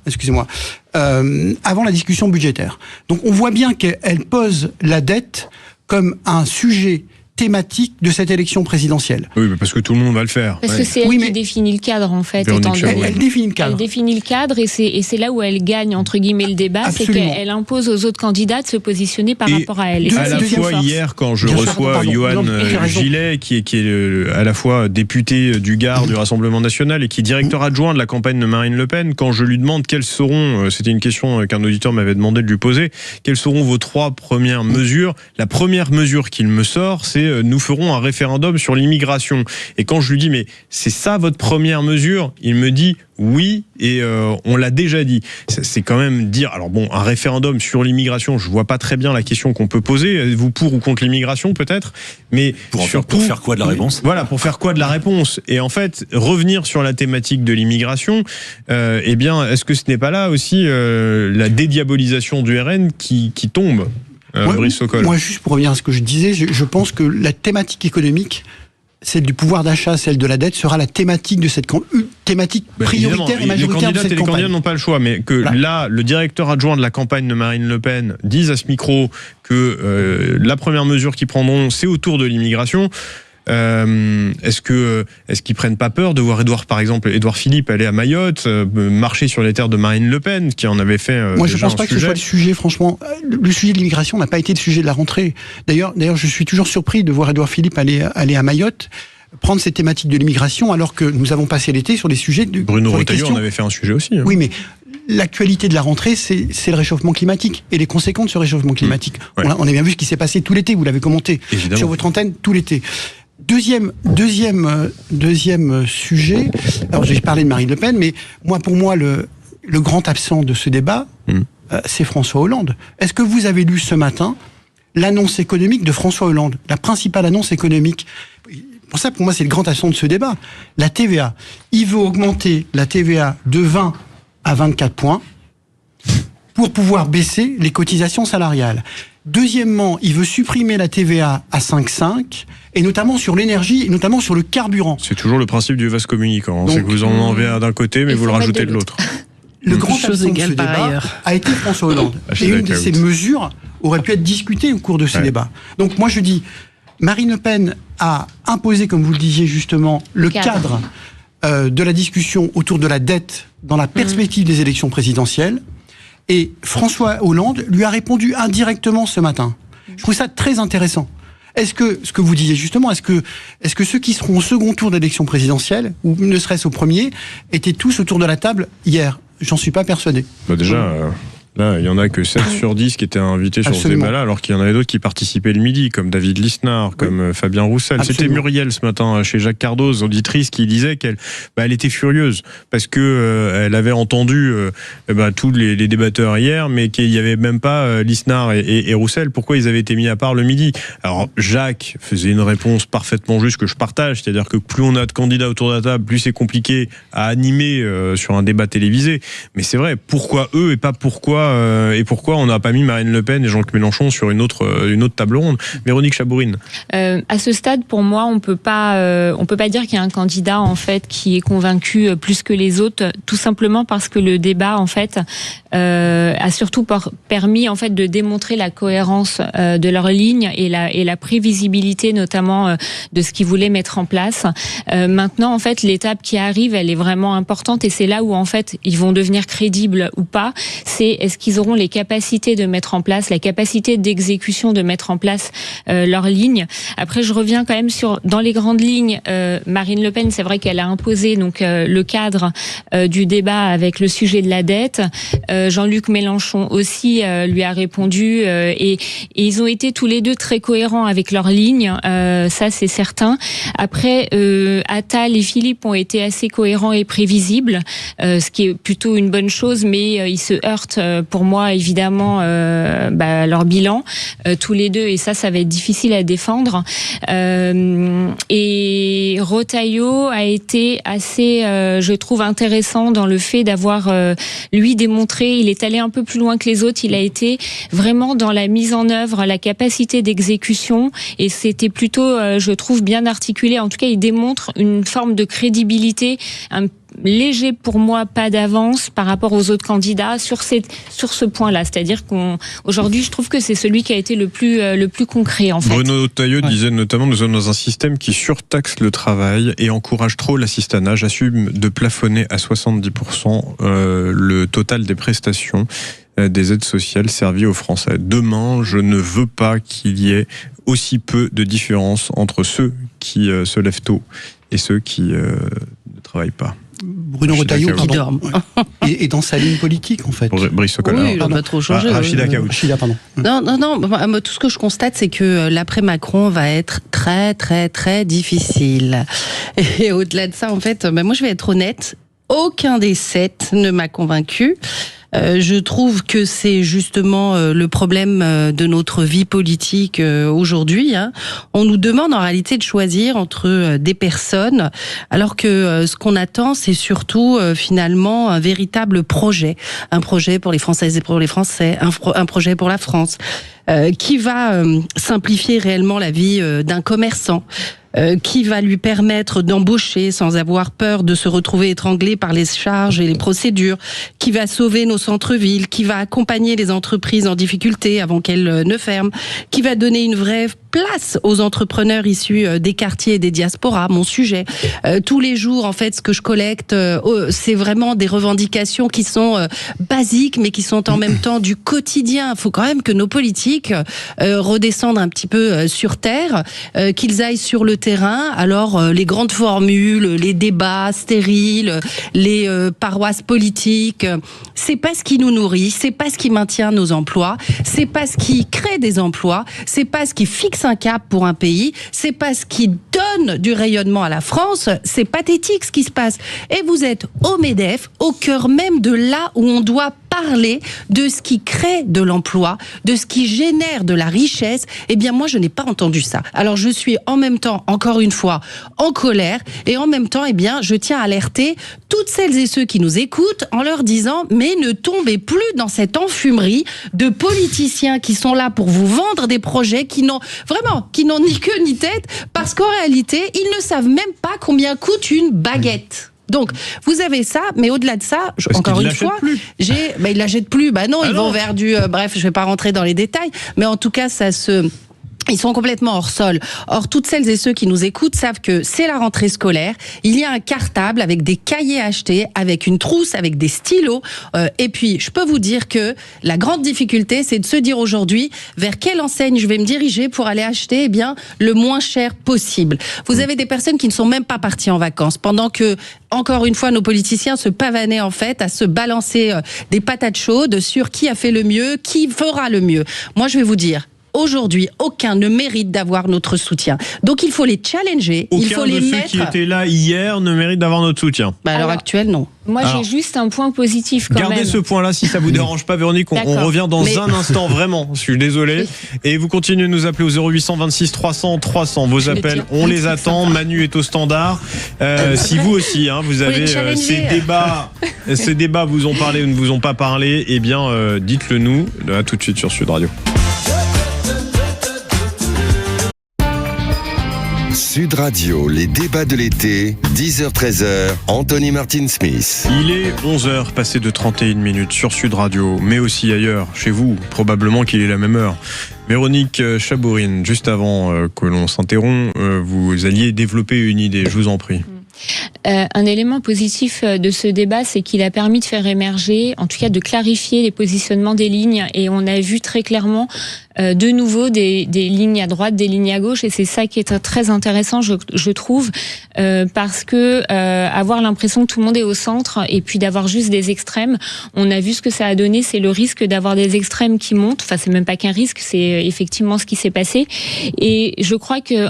excusez-moi. Avant la discussion budgétaire. Donc, on voit bien qu'elle pose la dette comme un sujet thématique de cette élection présidentielle. Oui, mais parce que tout le monde va le faire. Parce que c'est elle qui définit le cadre, en fait. Elle définit le cadre. Elle définit le cadre et c'est là où elle gagne, entre guillemets, le débat. Absolument. C'est qu'elle impose aux autres candidats de se positionner par rapport à elle. À la fois, hier, quand je reçois Yohann Gillet, qui est à la fois député du Gard du Rassemblement National et qui est directeur adjoint de la campagne de Marine Le Pen, quand je lui demande quelles seront, c'était une question qu'un auditeur m'avait demandé de lui poser, quelles seront vos 3 premières mesures, la première mesure qu'il me sort, c'est nous ferons un référendum sur l'immigration. Et quand je lui dis, mais c'est ça votre première mesure ? Il me dit, oui, et on l'a déjà dit. C'est quand même dire, alors bon, un référendum sur l'immigration, je vois pas très bien la question qu'on peut poser. Êtes-vous pour ou contre l'immigration, peut-être ? Mais pour faire quoi de la réponse ? Voilà, pour faire quoi de la réponse ? Et en fait, revenir sur la thématique de l'immigration, eh bien, est-ce que ce n'est pas là aussi la dédiabolisation du RN qui tombe ? Brice Sokol. Moi, juste pour revenir à ce que je disais, je pense que la thématique économique celle du pouvoir d'achat, celle de la dette, sera la thématique de cette thématique prioritaire et majoritaire de cette campagne. Les candidats n'ont pas le choix, mais que là, le directeur adjoint de la campagne de Marine Le Pen dise à ce micro que la première mesure qu'ils prendront, c'est autour de l'immigration. Est-ce qu'ils prennent pas peur de voir Édouard Philippe aller à Mayotte, marcher sur les terres de Marine Le Pen, qui en avait fait Moi, je pense pas que ce soit le sujet, franchement. Le sujet de l'immigration n'a pas été le sujet de la rentrée. D'ailleurs, je suis toujours surpris de voir Édouard Philippe aller à Mayotte, prendre ces thématiques de l'immigration, alors que nous avons passé l'été sur des sujets de Bruno Retailleau en avait fait un sujet aussi. Oui, mais l'actualité de la rentrée, c'est le réchauffement climatique et les conséquences de ce réchauffement climatique. Ouais. On a bien vu ce qui s'est passé tout l'été, vous l'avez commenté sur votre antenne tout l'été. Deuxième sujet, alors j'ai parlé de Marine Le Pen, mais pour moi, le grand absent de ce débat, c'est François Hollande. Est-ce que vous avez lu ce matin l'annonce économique de François Hollande, la principale annonce économique? Pour moi, c'est le grand absent de ce débat. La TVA. Il veut augmenter la TVA de 20 à 24 points pour pouvoir baisser les cotisations salariales. Deuxièmement, il veut supprimer la TVA à 5,5, et notamment sur l'énergie, et notamment sur le carburant. C'est toujours le principe du vase communicant. C'est que vous en enlevez un d'un côté, mais vous le rajoutez de l'autre. Le grand absent de ce débat a été François Hollande. Et une de ces mesures aurait pu être discutée au cours de ce débat. Donc moi je dis, Marine Le Pen a imposé, comme vous le disiez justement, le cadre de la discussion autour de la dette dans la perspective des élections présidentielles. Et François Hollande lui a répondu indirectement ce matin. Je trouve ça très intéressant. Est-ce que, ce que vous disiez justement, est-ce que ceux qui seront au second tour d'élection présidentielle, ou ne serait-ce au premier, étaient tous autour de la table hier? J'en suis pas persuadé. Déjà, là, il y en a que 7 sur 10 qui étaient invités sur ce débat-là, alors qu'il y en avait d'autres qui participaient le midi, comme David Lisnard, comme Fabien Roussel. Absolument. C'était Muriel ce matin chez Jacques Cardoz, auditrice, qui disait qu'elle elle était furieuse parce que elle avait entendu tous les débatteurs hier, mais qu'il n'y avait même pas Lisnard et Roussel. Pourquoi ils avaient été mis à part le midi? Alors Jacques faisait une réponse parfaitement juste que je partage, c'est-à-dire que plus on a de candidats autour de la table, plus c'est compliqué à animer sur un débat télévisé. Mais c'est vrai, pourquoi eux et pas pourquoi on n'a pas mis Marine Le Pen et Jean-Luc Mélenchon sur une autre table ronde? Véronique Chabourine. À ce stade, pour moi, on peut pas dire qu'il y a un candidat en fait qui est convaincu plus que les autres, tout simplement parce que le débat en fait a surtout permis en fait de démontrer la cohérence de leur ligne et la prévisibilité notamment de ce qu'ils voulaient mettre en place. Maintenant, en fait, l'étape qui arrive, elle est vraiment importante et c'est là où en fait ils vont devenir crédibles ou pas. C'est est-ce qu'ils auront les capacités de mettre en place, la capacité d'exécution de mettre en place leur ligne. Après, je reviens quand même dans les grandes lignes. Marine Le Pen, c'est vrai qu'elle a imposé donc le cadre du débat avec le sujet de la dette. Jean-Luc Mélenchon aussi lui a répondu et ils ont été tous les deux très cohérents avec leur ligne. Ça, c'est certain. Après, Attal et Philippe ont été assez cohérents et prévisibles, ce qui est plutôt une bonne chose, mais ils se heurtent pour moi évidemment leur bilan tous les deux et ça va être difficile à défendre. Et Retailleau a été assez, je trouve, intéressant dans le fait d'avoir lui démontré, il est allé un peu plus loin que les autres, il a été vraiment dans la mise en œuvre, la capacité d'exécution et c'était plutôt, je trouve, bien articulé. En tout cas, il démontre une forme de crédibilité, un léger pour moi pas d'avance par rapport aux autres candidats sur ce point-là. C'est-à-dire qu'aujourd'hui, je trouve que c'est celui qui a été le plus concret en fait. Bruno Retailleau disait notamment: nous sommes dans un système qui surtaxe le travail et encourage trop l'assistanat. J'assume de plafonner à 70% le total des prestations des aides sociales servies aux Français. Demain, je ne veux pas qu'il y ait aussi peu de différence entre ceux qui se lèvent tôt et ceux qui ne travaillent pas. Bruno Retailleau et dans sa ligne politique en fait. Brice Socola. Oui, il n'a pas trop changé. Rachida Kaout. pardon. Non. Tout ce que je constate, c'est que l'après-Macron va être très, très, très difficile. Et au-delà de ça, en fait, moi je vais être honnête, aucun des 7 ne m'a convaincu. Je trouve que c'est justement le problème de notre vie politique aujourd'hui. On nous demande en réalité de choisir entre des personnes, alors que ce qu'on attend, c'est surtout finalement un véritable projet. Un projet pour les Françaises et pour les Français, un projet pour la France. qui va simplifier réellement la vie d'un commerçant, qui va lui permettre d'embaucher sans avoir peur de se retrouver étranglé par les charges et les procédures, qui va sauver nos centres-villes, qui va accompagner les entreprises en difficulté avant qu'elles ne ferment, qui va donner une vraie place aux entrepreneurs issus des quartiers et des diasporas. Mon sujet, tous les jours, en fait, ce que je collecte, c'est vraiment des revendications qui sont basiques, mais qui sont en même temps du quotidien. Il faut quand même que nos politiques redescendent un petit peu sur terre, qu'ils aillent sur le terrain. Alors, les grandes formules, les débats stériles, les paroisses politiques, c'est pas ce qui nous nourrit, c'est pas ce qui maintient nos emplois, c'est pas ce qui crée des emplois, c'est pas ce qui fixe un cap pour un pays, c'est pas ce qui donne du rayonnement à la France. C'est pathétique ce qui se passe. Et vous êtes au MEDEF, au cœur même de là où on doit parler de ce qui crée de l'emploi, de ce qui génère de la richesse. Eh bien, moi, je n'ai pas entendu ça. Alors, je suis en même temps, encore une fois, en colère, et en même temps, eh bien, je tiens à alerter toutes celles et ceux qui nous écoutent en leur disant, mais ne tombez plus dans cette enfumerie de politiciens qui sont là pour vous vendre des projets qui n'ont ni queue ni tête, parce qu'en réalité, ils ne savent même pas combien coûte une baguette. Donc, vous avez ça, mais au-delà de ça, encore une fois, ils l'achètent plus. Bah non, ils vont vers du. Bref, je vais pas rentrer dans les détails, mais en tout cas, ils sont complètement hors sol. Or, toutes celles et ceux qui nous écoutent savent que c'est la rentrée scolaire. Il y a un cartable avec des cahiers achetés, avec une trousse, avec des stylos. Et puis, je peux vous dire que la grande difficulté, c'est de se dire aujourd'hui vers quelle enseigne je vais me diriger pour aller acheter le moins cher possible. Vous avez des personnes qui ne sont même pas parties en vacances, pendant que, encore une fois, nos politiciens se pavanaient en fait à se balancer des patates chaudes sur qui a fait le mieux, qui fera le mieux. Moi, je vais vous dire, aujourd'hui, aucun ne mérite d'avoir notre soutien. Donc il faut les challenger, il faut les mettre... Aucun de ceux qui étaient là hier ne mérite d'avoir notre soutien. À l'heure actuelle, non. Moi, j'ai juste un point positif quand même. Gardez ce point-là si ça vous dérange pas, Véronique. On revient dans un instant, vraiment. Je suis désolé. Et vous continuez de nous appeler au 0826 300 300. Vos appels, on les attend. Manu est au standard. Si vous aussi, vous avez ces débats vous ont parlé ou ne vous ont pas parlé, eh bien, dites-le nous. À tout de suite sur Sud Radio. Sud Radio, les débats de l'été, 10h-13h, Anthony Martin-Smith. Il est 11h, passé de 31 minutes sur Sud Radio, mais aussi ailleurs, chez vous, probablement qu'il est la même heure. Véronique Chabourine, juste avant que l'on s'interrompt, vous alliez développer une idée, je vous en prie. Un élément positif de ce débat, c'est qu'il a permis de faire émerger, en tout cas de clarifier les positionnements des lignes, et on a vu très clairement de nouveau des lignes à droite, des lignes à gauche, et c'est ça qui est très intéressant, je trouve, parce que avoir l'impression que tout le monde est au centre et puis d'avoir juste des extrêmes, on a vu ce que ça a donné, c'est le risque d'avoir des extrêmes qui montent. Enfin, c'est même pas qu'un risque, c'est effectivement ce qui s'est passé. Et je crois que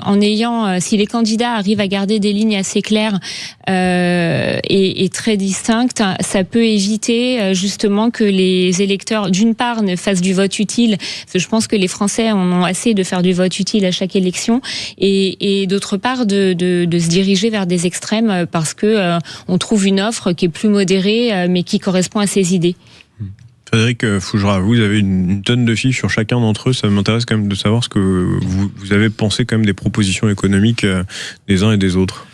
si les candidats arrivent à garder des lignes assez claires et très distinctes, ça peut éviter justement que les électeurs, d'une part, ne fassent du vote utile, parce que je pense que les Français en ont assez de faire du vote utile à chaque élection, et d'autre part de se diriger vers des extrêmes parce que on trouve une offre qui est plus modérée mais qui correspond à ses idées. Frédéric Fougera, vous avez une tonne de fiches sur chacun d'entre eux. Ça m'intéresse quand même de savoir ce que vous avez pensé quand même des propositions économiques des uns et des autres.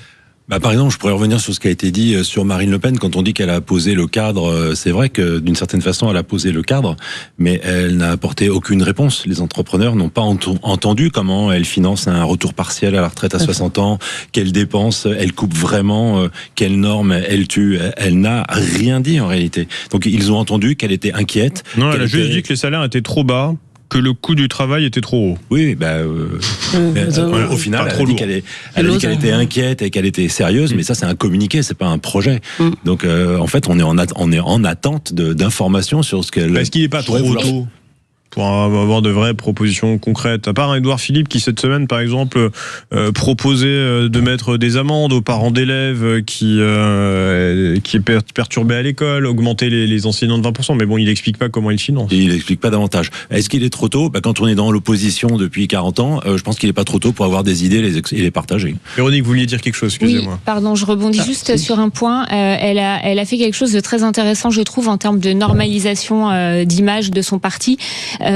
Par exemple, je pourrais revenir sur ce qui a été dit sur Marine Le Pen quand on dit qu'elle a posé le cadre. C'est vrai que d'une certaine façon, elle a posé le cadre, mais elle n'a apporté aucune réponse. Les entrepreneurs n'ont pas entendu comment elle finance un retour partiel à la retraite à 60 ans, quelles dépenses elle coupe vraiment, quelles normes elle tue. Elle n'a rien dit en réalité. Donc ils ont entendu qu'elle était inquiète. Non, elle a juste dit que les salaires étaient trop bas, que le coût du travail était trop haut. Oui, au final, elle a dit qu'elle était inquiète et qu'elle était sérieuse, mais ça, c'est un communiqué, c'est pas un projet. Donc, en fait, on est en attente d'informations sur ce qu'elle... Est-ce qu'il n'est pas trop tôt pour avoir de vraies propositions concrètes, à part Édouard Philippe qui cette semaine par exemple proposait de mettre des amendes aux parents d'élèves qui est perturbé à l'école, augmenter les enseignants de 20%, mais bon, il n'explique pas comment il finance. Il n'explique pas davantage. Est-ce qu'il est trop tôt ? Quand on est dans l'opposition depuis 40 ans, je pense qu'il n'est pas trop tôt pour avoir des idées et les partager. Véronique, vous vouliez dire quelque chose, excusez-moi. Oui, pardon, je rebondis juste sur un point. Elle a fait quelque chose de très intéressant, je trouve, en termes de normalisation d'image de son parti.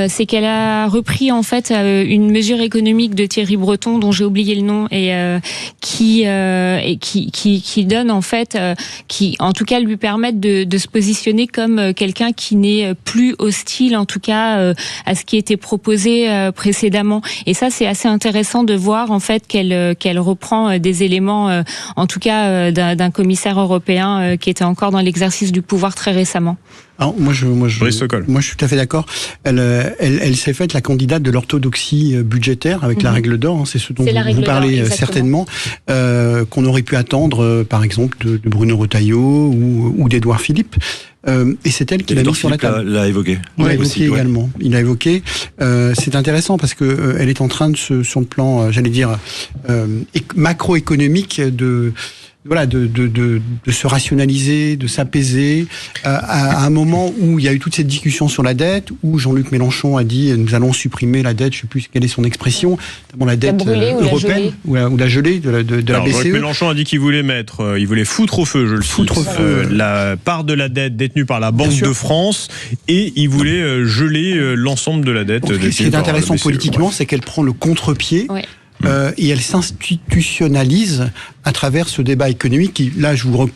c'est qu'elle a repris en fait une mesure économique de Thierry Breton dont j'ai oublié le nom et qui donne en fait, qui en tout cas lui permettent de se positionner comme quelqu'un qui n'est plus hostile en tout cas à ce qui était proposé précédemment. Et ça c'est assez intéressant de voir en fait qu'elle reprend des éléments en tout cas d'un commissaire européen qui était encore dans l'exercice du pouvoir très récemment. Alors, moi, je suis tout à fait d'accord. Elle s'est faite la candidate de l'orthodoxie budgétaire avec la règle d'or. C'est ce dont vous parlez certainement, qu'on aurait pu attendre, par exemple, de Bruno Retailleau ou d'Édouard Philippe. Et c'est elle qui l'a mis sur la table. L'a évoqué. Il l'a évoqué également. Il l'a évoqué. C'est intéressant parce que elle est en train de sur le plan, j'allais dire, macroéconomique de se rationaliser, de s'apaiser, à un moment où il y a eu toute cette discussion sur la dette, où Jean-Luc Mélenchon a dit nous allons supprimer la dette, je ne sais plus quelle est son expression, notamment la dette européenne, ou la gelée de la BCE. Jean-Luc Mélenchon a dit qu'il voulait il voulait foutre au feu, la part de la dette détenue par la Banque de France, et il voulait geler l'ensemble de la dette. Ce qui est intéressant politiquement, c'est qu'elle prend le contre-pied. Ouais. Et elle s'institutionnalise à travers ce débat économique qui, là, je vous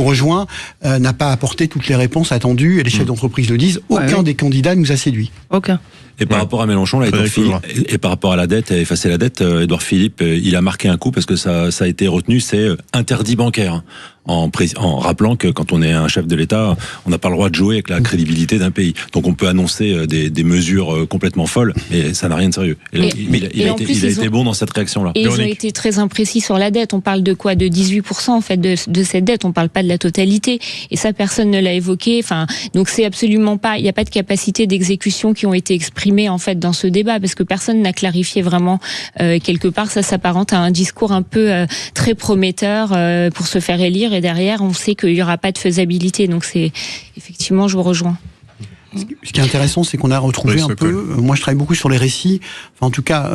rejoins, n'a pas apporté toutes les réponses attendues, et les chefs d'entreprise le disent, aucun des candidats nous a séduit. Aucun. Et par rapport à Mélenchon, là, et par rapport à la dette, à effacer la dette, Édouard Philippe, il a marqué un coup parce que ça a été retenu, c'est interdit bancaire. En rappelant que quand on est un chef de l'État, on n'a pas le droit de jouer avec la crédibilité d'un pays. Donc on peut annoncer des mesures complètement folles, mais ça n'a rien de sérieux. Il a été bon dans cette réaction-là. Et ils ont été très imprécis sur la dette. On parle de quoi ? De 18% en fait de cette dette. On parle pas de la totalité. Et ça, personne ne l'a évoqué. Enfin, donc c'est absolument pas. Il n'y a pas de capacité d'exécution qui ont été exprimées en fait dans ce débat parce que personne n'a clarifié vraiment quelque part. Ça s'apparente à un discours un peu très prometteur pour se faire élire. Et derrière, on sait qu'il n'y aura pas de faisabilité. Donc, c'est effectivement, je vous rejoins. Ce qui est intéressant, c'est qu'on a retrouvé un peu. Moi, je travaille beaucoup sur les récits. Enfin, en tout cas,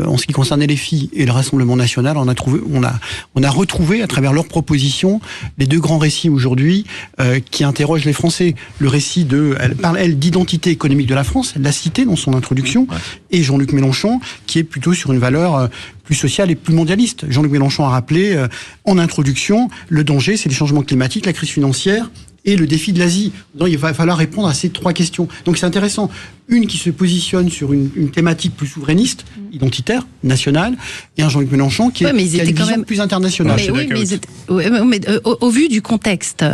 en ce qui concernait les filles et le Rassemblement national, on a retrouvé à travers leurs propositions les deux grands récits aujourd'hui qui interrogent les Français. Le récit elle parle d'identité économique de la France. Elle l'a cité dans son introduction. Et Jean-Luc Mélenchon, qui est plutôt sur une valeur plus sociale et plus mondialiste. Jean-Luc Mélenchon a rappelé en introduction le danger, c'est les changements climatiques, la crise financière et le défi de l'Asie. Donc, il va falloir répondre à ces trois questions. Donc c'est intéressant. Une qui se positionne sur une thématique plus souverainiste, identitaire, nationale, et un Jean-Luc Mélenchon qui a une vision plus internationale. Au vu du contexte,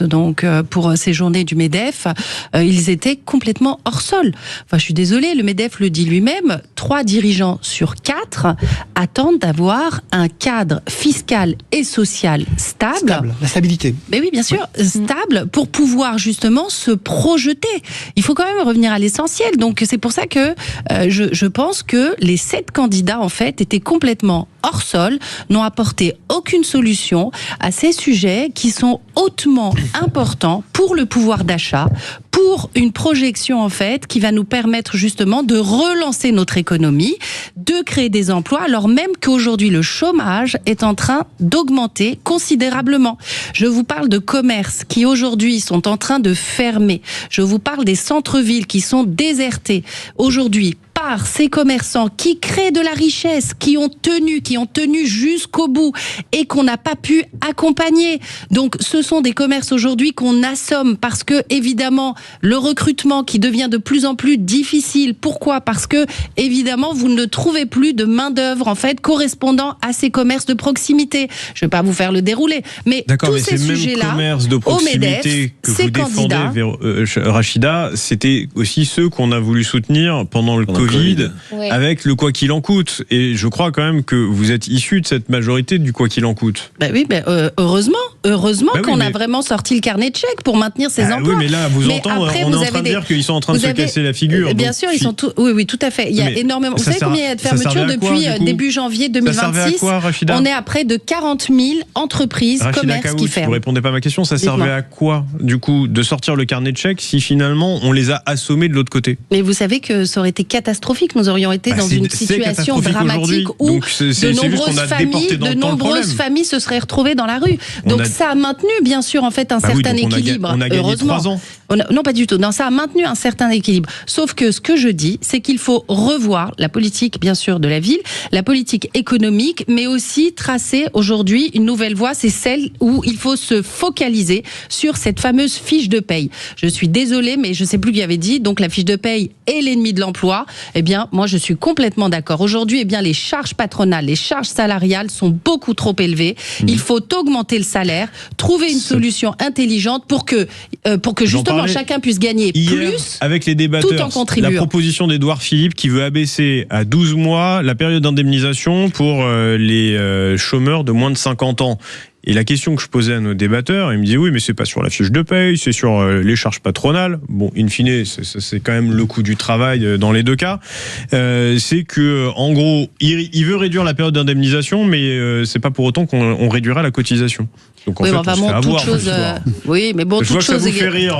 donc pour ces journées du MEDEF, ils étaient complètement hors sol. Enfin, je suis désolée, le MEDEF le dit lui-même. 3 dirigeants sur 4 attendent d'avoir un cadre fiscal et social stable. La stabilité. Mais oui, bien sûr, stable pour pouvoir justement se projeter. Il faut quand même revenir à l'essentiel. Donc c'est pour ça que je pense que les 7 candidats en fait étaient complètement hors sol, n'ont apporté aucune solution à ces sujets qui sont hautement importants pour le pouvoir d'achat, pour une projection en fait qui va nous permettre justement de relancer notre économie, de créer des emplois, alors même qu'aujourd'hui le chômage est en train d'augmenter considérablement. Je vous parle de commerces qui aujourd'hui sont en train de fermer. Je vous parle des centres-villes qui sont désertés aujourd'hui par ces commerçants qui créent de la richesse, qui ont tenu jusqu'au bout et qu'on n'a pas pu accompagner. Donc ce sont des commerces aujourd'hui qu'on assomme parce que évidemment le recrutement qui devient de plus en plus difficile. Pourquoi ? Parce que évidemment vous ne trouvez plus de main d'œuvre en fait correspondant à ces commerces de proximité. Je ne vais pas vous faire le dérouler, mais tous ces sujets-là, commerces de proximité que vous défendez, Rachida, c'était aussi ceux qu'on a voulu soutenir pendant le Covid. Avec le quoi qu'il en coûte. Et je crois quand même que vous êtes issu de cette majorité du quoi qu'il en coûte. Heureusement qu'on a vraiment sorti le carnet de chèques pour maintenir ces emplois. Oui, mais là, on est en train de dire qu'ils sont en train de se casser la figure. Bien sûr, ils sont oui, tout à fait. Il y a énormément. Vous savez combien il y a de fermetures depuis début janvier 2026 ? On est à près de 40 000 entreprises, commerces qui ferment. Vous répondez pas à ma question. Ça servait à quoi, du coup, de sortir le carnet de chèques si finalement on les a assommés de l'autre côté ? Mais vous savez que ça aurait été catastrophique catastrophique. Nous aurions été dans une situation dramatique où de nombreuses familles se seraient retrouvées dans la rue. Donc ça a maintenu, bien sûr, en fait, un certain équilibre. On a gagné 3 ans. Non, pas du tout. Non, ça a maintenu un certain équilibre. Sauf que ce que je dis, c'est qu'il faut revoir la politique, bien sûr, de la ville, la politique économique, mais aussi tracer aujourd'hui une nouvelle voie. C'est celle où il faut se focaliser sur cette fameuse fiche de paye. Je suis désolée, mais je ne sais plus qui avait dit. Donc la fiche de paye est l'ennemi de l'emploi. Eh bien, moi, je suis complètement d'accord. Aujourd'hui, eh bien, les charges patronales, les charges salariales sont beaucoup trop élevées. Il faut augmenter le salaire, trouver une solution intelligente pour que justement chacun puisse gagner plus avec les débatteurs, tout en contribuant. La proposition d'Édouard Philippe qui veut abaisser à 12 mois la période d'indemnisation pour les chômeurs de moins de 50 ans. Et la question que je posais à nos débatteurs, ils me disaient oui, mais c'est pas sur la fiche de paye, c'est sur les charges patronales. Bon, in fine, c'est quand même le coût du travail dans les deux cas. C'est que, en gros, il veut réduire la période d'indemnisation, mais c'est pas pour autant qu'on réduira la cotisation. Donc en fait, on se fait avoir. Oui, mais bon, je vois que ça vous fait rire,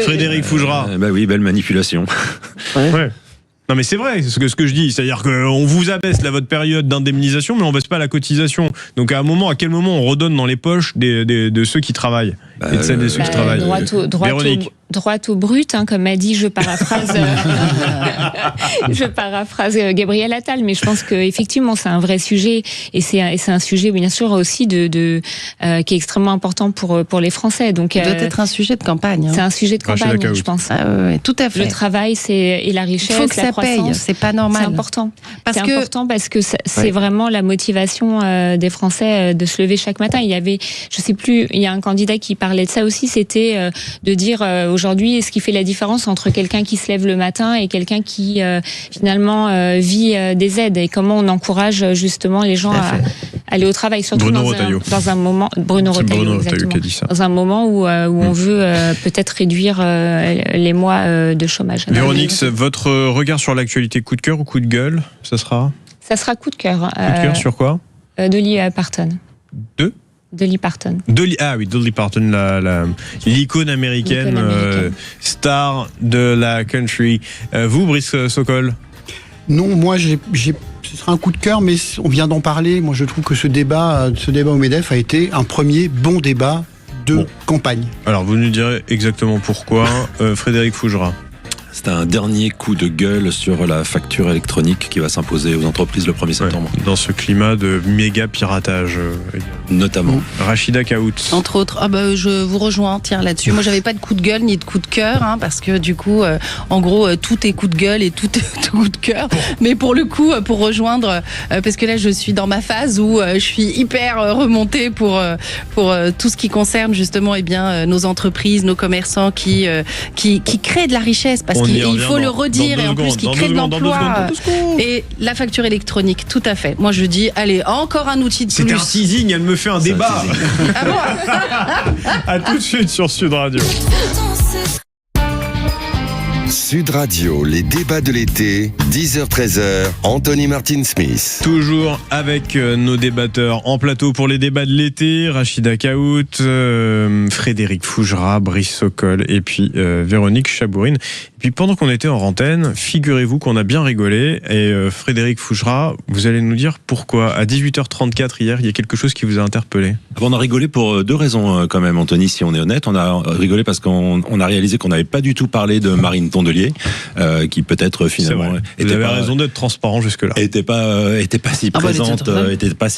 Frédéric Fougera. Bah oui, belle manipulation. Ouais. Non mais c'est vrai, ce que je dis, c'est-à-dire qu'on vous abaisse votre période d'indemnisation, mais on baisse pas la cotisation. Donc à quel moment on redonne dans les poches de ceux qui travaillent et de celles de ceux qui travaillent. Droit au brut, hein, comme a dit, je paraphrase Gabriel Attal, mais je pense que effectivement c'est un vrai sujet et c'est un sujet bien sûr aussi qui est extrêmement important pour les Français. Donc ça doit être un sujet de campagne. Hein. C'est un sujet de campagne, je pense. Oui, tout à fait. Le travail, et la richesse, il faut que ça paye. C'est pas normal. C'est important. Important parce que c'est vraiment la motivation des Français de se lever chaque matin. Il y avait, je sais plus, il y a un candidat qui parlait de ça aussi. C'était de dire aujourd'hui, ce qui fait la différence entre quelqu'un qui se lève le matin et quelqu'un qui finalement vit des aides, et comment on encourage justement les gens à aller au travail, surtout dans un moment. Bruno Retailleau qui a dit ça. Dans un moment où on veut peut-être réduire les mois de chômage. Véronique, votre regard sur l'actualité, coup de cœur ou coup de gueule, ça sera coup de cœur. Coup de cœur sur quoi? Dolly Parton. Dolly Parton. Dolly Parton, l'icône américaine, star de la country. Vous, Brice Sokol? Non, moi, ce sera un coup de cœur, mais on vient d'en parler. Moi, je trouve que ce débat au MEDEF a été un premier bon débat de campagne. Alors, vous nous direz exactement pourquoi. Frédéric Fougera. C'est un dernier coup de gueule sur la facture électronique qui va s'imposer aux entreprises le 1er septembre. Dans ce climat de méga piratage. Notamment. Rachida Kaout. Entre autres. Je vous rejoins là-dessus. Moi, j'avais pas de coup de gueule ni de coup de cœur, hein, parce que du coup, en gros, tout est coup de gueule et tout est coup de cœur. Mais pour le coup, pour rejoindre, parce que là, je suis dans ma phase où je suis hyper remontée pour tout ce qui concerne justement nos entreprises, nos commerçants qui créent de la richesse, parce qu'il faut le redire, et en plus qui créent de l'emploi. Et la facture électronique, tout à fait. Moi, je dis, allez, encore un outil de plus. C'est un teasing, elle me fait un débat. Ah bon? À tout de suite sur Sud Radio. Sud Radio, les débats de l'été, 10h-13h, Anthony Martin-Smith. Toujours avec nos débatteurs en plateau pour les débats de l'été, Rachida Kaout, Frédéric Fougera, Brice Sokol et puis Véronique Chabourine. Et puis pendant qu'on était en antenne, figurez-vous qu'on a bien rigolé, et Frédéric Fougera, vous allez nous dire pourquoi. À 18h34 hier, il y a quelque chose qui vous a interpellé. On a rigolé pour deux raisons quand même, Anthony, si on est honnête. On a rigolé parce qu'on a réalisé qu'on n'avait pas du tout parlé de Marine Tondelier, qui peut-être finalement vous avez raison d'être transparent jusque-là. Était pas si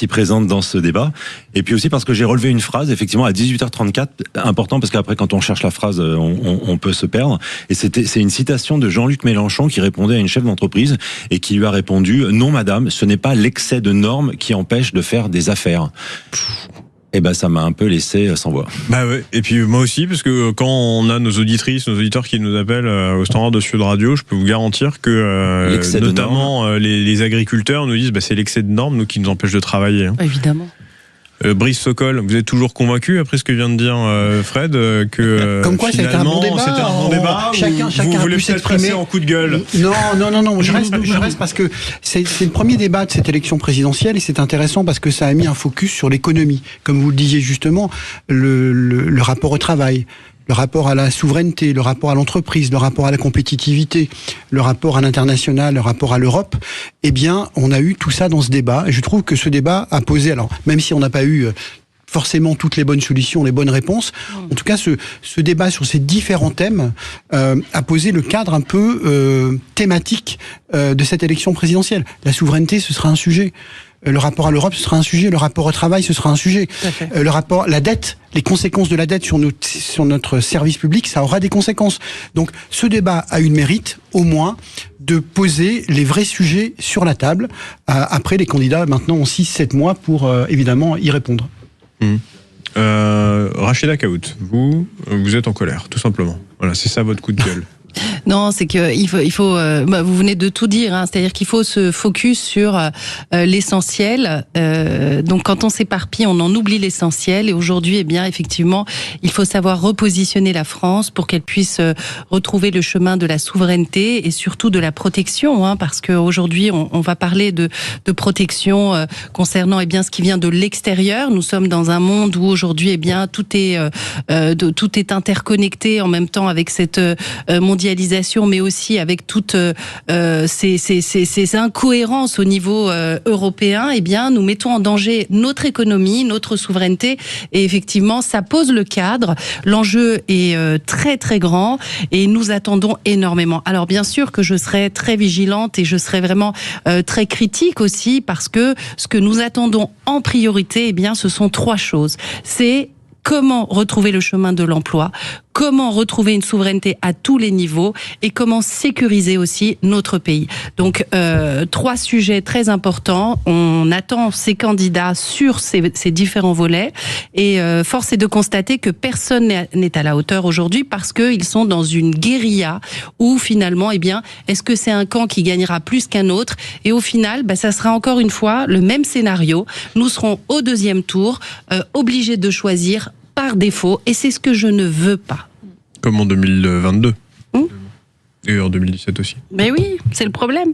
présente dans ce débat. Et puis aussi parce que j'ai relevé une phrase effectivement à 18h34, important parce qu'après quand on cherche la phrase, on peut se perdre. Et c'est une citation de Jean-Luc Mélenchon qui répondait à une chef d'entreprise et qui lui a répondu: non madame, ce n'est pas l'excès de normes qui empêche de faire des affaires. Et ça m'a un peu laissé sans voix. Et puis moi aussi, parce que quand on a nos auditrices, nos auditeurs qui nous appellent au standard de Sud Radio, je peux vous garantir que notamment les agriculteurs nous disent c'est l'excès de normes qui nous empêche de travailler. Hein. Évidemment. Brice Sokol, vous êtes toujours convaincu après ce que vient de dire Fred que comme quoi c'était un bon débat. Chacun vous voulez peut-être passer en coup de gueule. Non. Je reste parce que c'est le premier débat de cette élection présidentielle et c'est intéressant parce que ça a mis un focus sur l'économie, comme vous le disiez justement, le rapport au travail, le rapport à la souveraineté, le rapport à l'entreprise, le rapport à la compétitivité, le rapport à l'international, le rapport à l'Europe, eh bien, on a eu tout ça dans ce débat. Et je trouve que ce débat a posé, alors, même si on n'a pas eu forcément toutes les bonnes solutions, les bonnes réponses. En tout cas, ce débat sur ces différents thèmes a posé le cadre un peu thématique de cette élection présidentielle. La souveraineté, ce sera un sujet. Le rapport à l'Europe, ce sera un sujet. Le rapport au travail, ce sera un sujet. Le rapport, la dette, les conséquences de la dette sur notre service public, ça aura des conséquences. Donc, ce débat a eu le mérite, au moins, de poser les vrais sujets sur la table. Après, les candidats, maintenant, ont 6-7 mois pour, évidemment, y répondre. Rachida Kaout, vous êtes en colère, tout simplement. Voilà, c'est ça votre coup de gueule. Non, c'est que il faut vous venez de tout dire, hein, c'est-à-dire qu'il faut se focus sur l'essentiel. Donc quand on s'éparpille, on en oublie l'essentiel. Et aujourd'hui, eh bien, effectivement, il faut savoir repositionner la France pour qu'elle puisse retrouver le chemin de la souveraineté et surtout de la protection, hein, parce qu'aujourd'hui, on va parler de protection concernant, eh bien, ce qui vient de l'extérieur. Nous sommes dans un monde où aujourd'hui, eh bien, tout est interconnecté en même temps avec cette mondialisation, mais aussi avec toutes ces incohérences au niveau européen. Eh bien, nous mettons en danger notre économie, notre souveraineté, et effectivement, ça pose le cadre. L'enjeu est très très grand et nous attendons énormément. Alors bien sûr que je serai très vigilante et je serai vraiment très critique aussi, parce que ce que nous attendons en priorité, eh bien, ce sont 3 choses. C'est comment retrouver le chemin de l'emploi, comment retrouver une souveraineté à tous les niveaux et comment sécuriser aussi notre pays. Donc 3 sujets très importants. On attend ces candidats sur ces différents volets et force est de constater que personne n'est à la hauteur aujourd'hui, parce qu'ils sont dans une guérilla où finalement, eh bien, est-ce que c'est un camp qui gagnera plus qu'un autre? Et au final, ça sera encore une fois le même scénario. Nous serons au 2e tour, obligés de choisir par défaut, et c'est ce que je ne veux pas. Comme en 2022. Et en 2017 aussi. Mais oui, c'est le problème.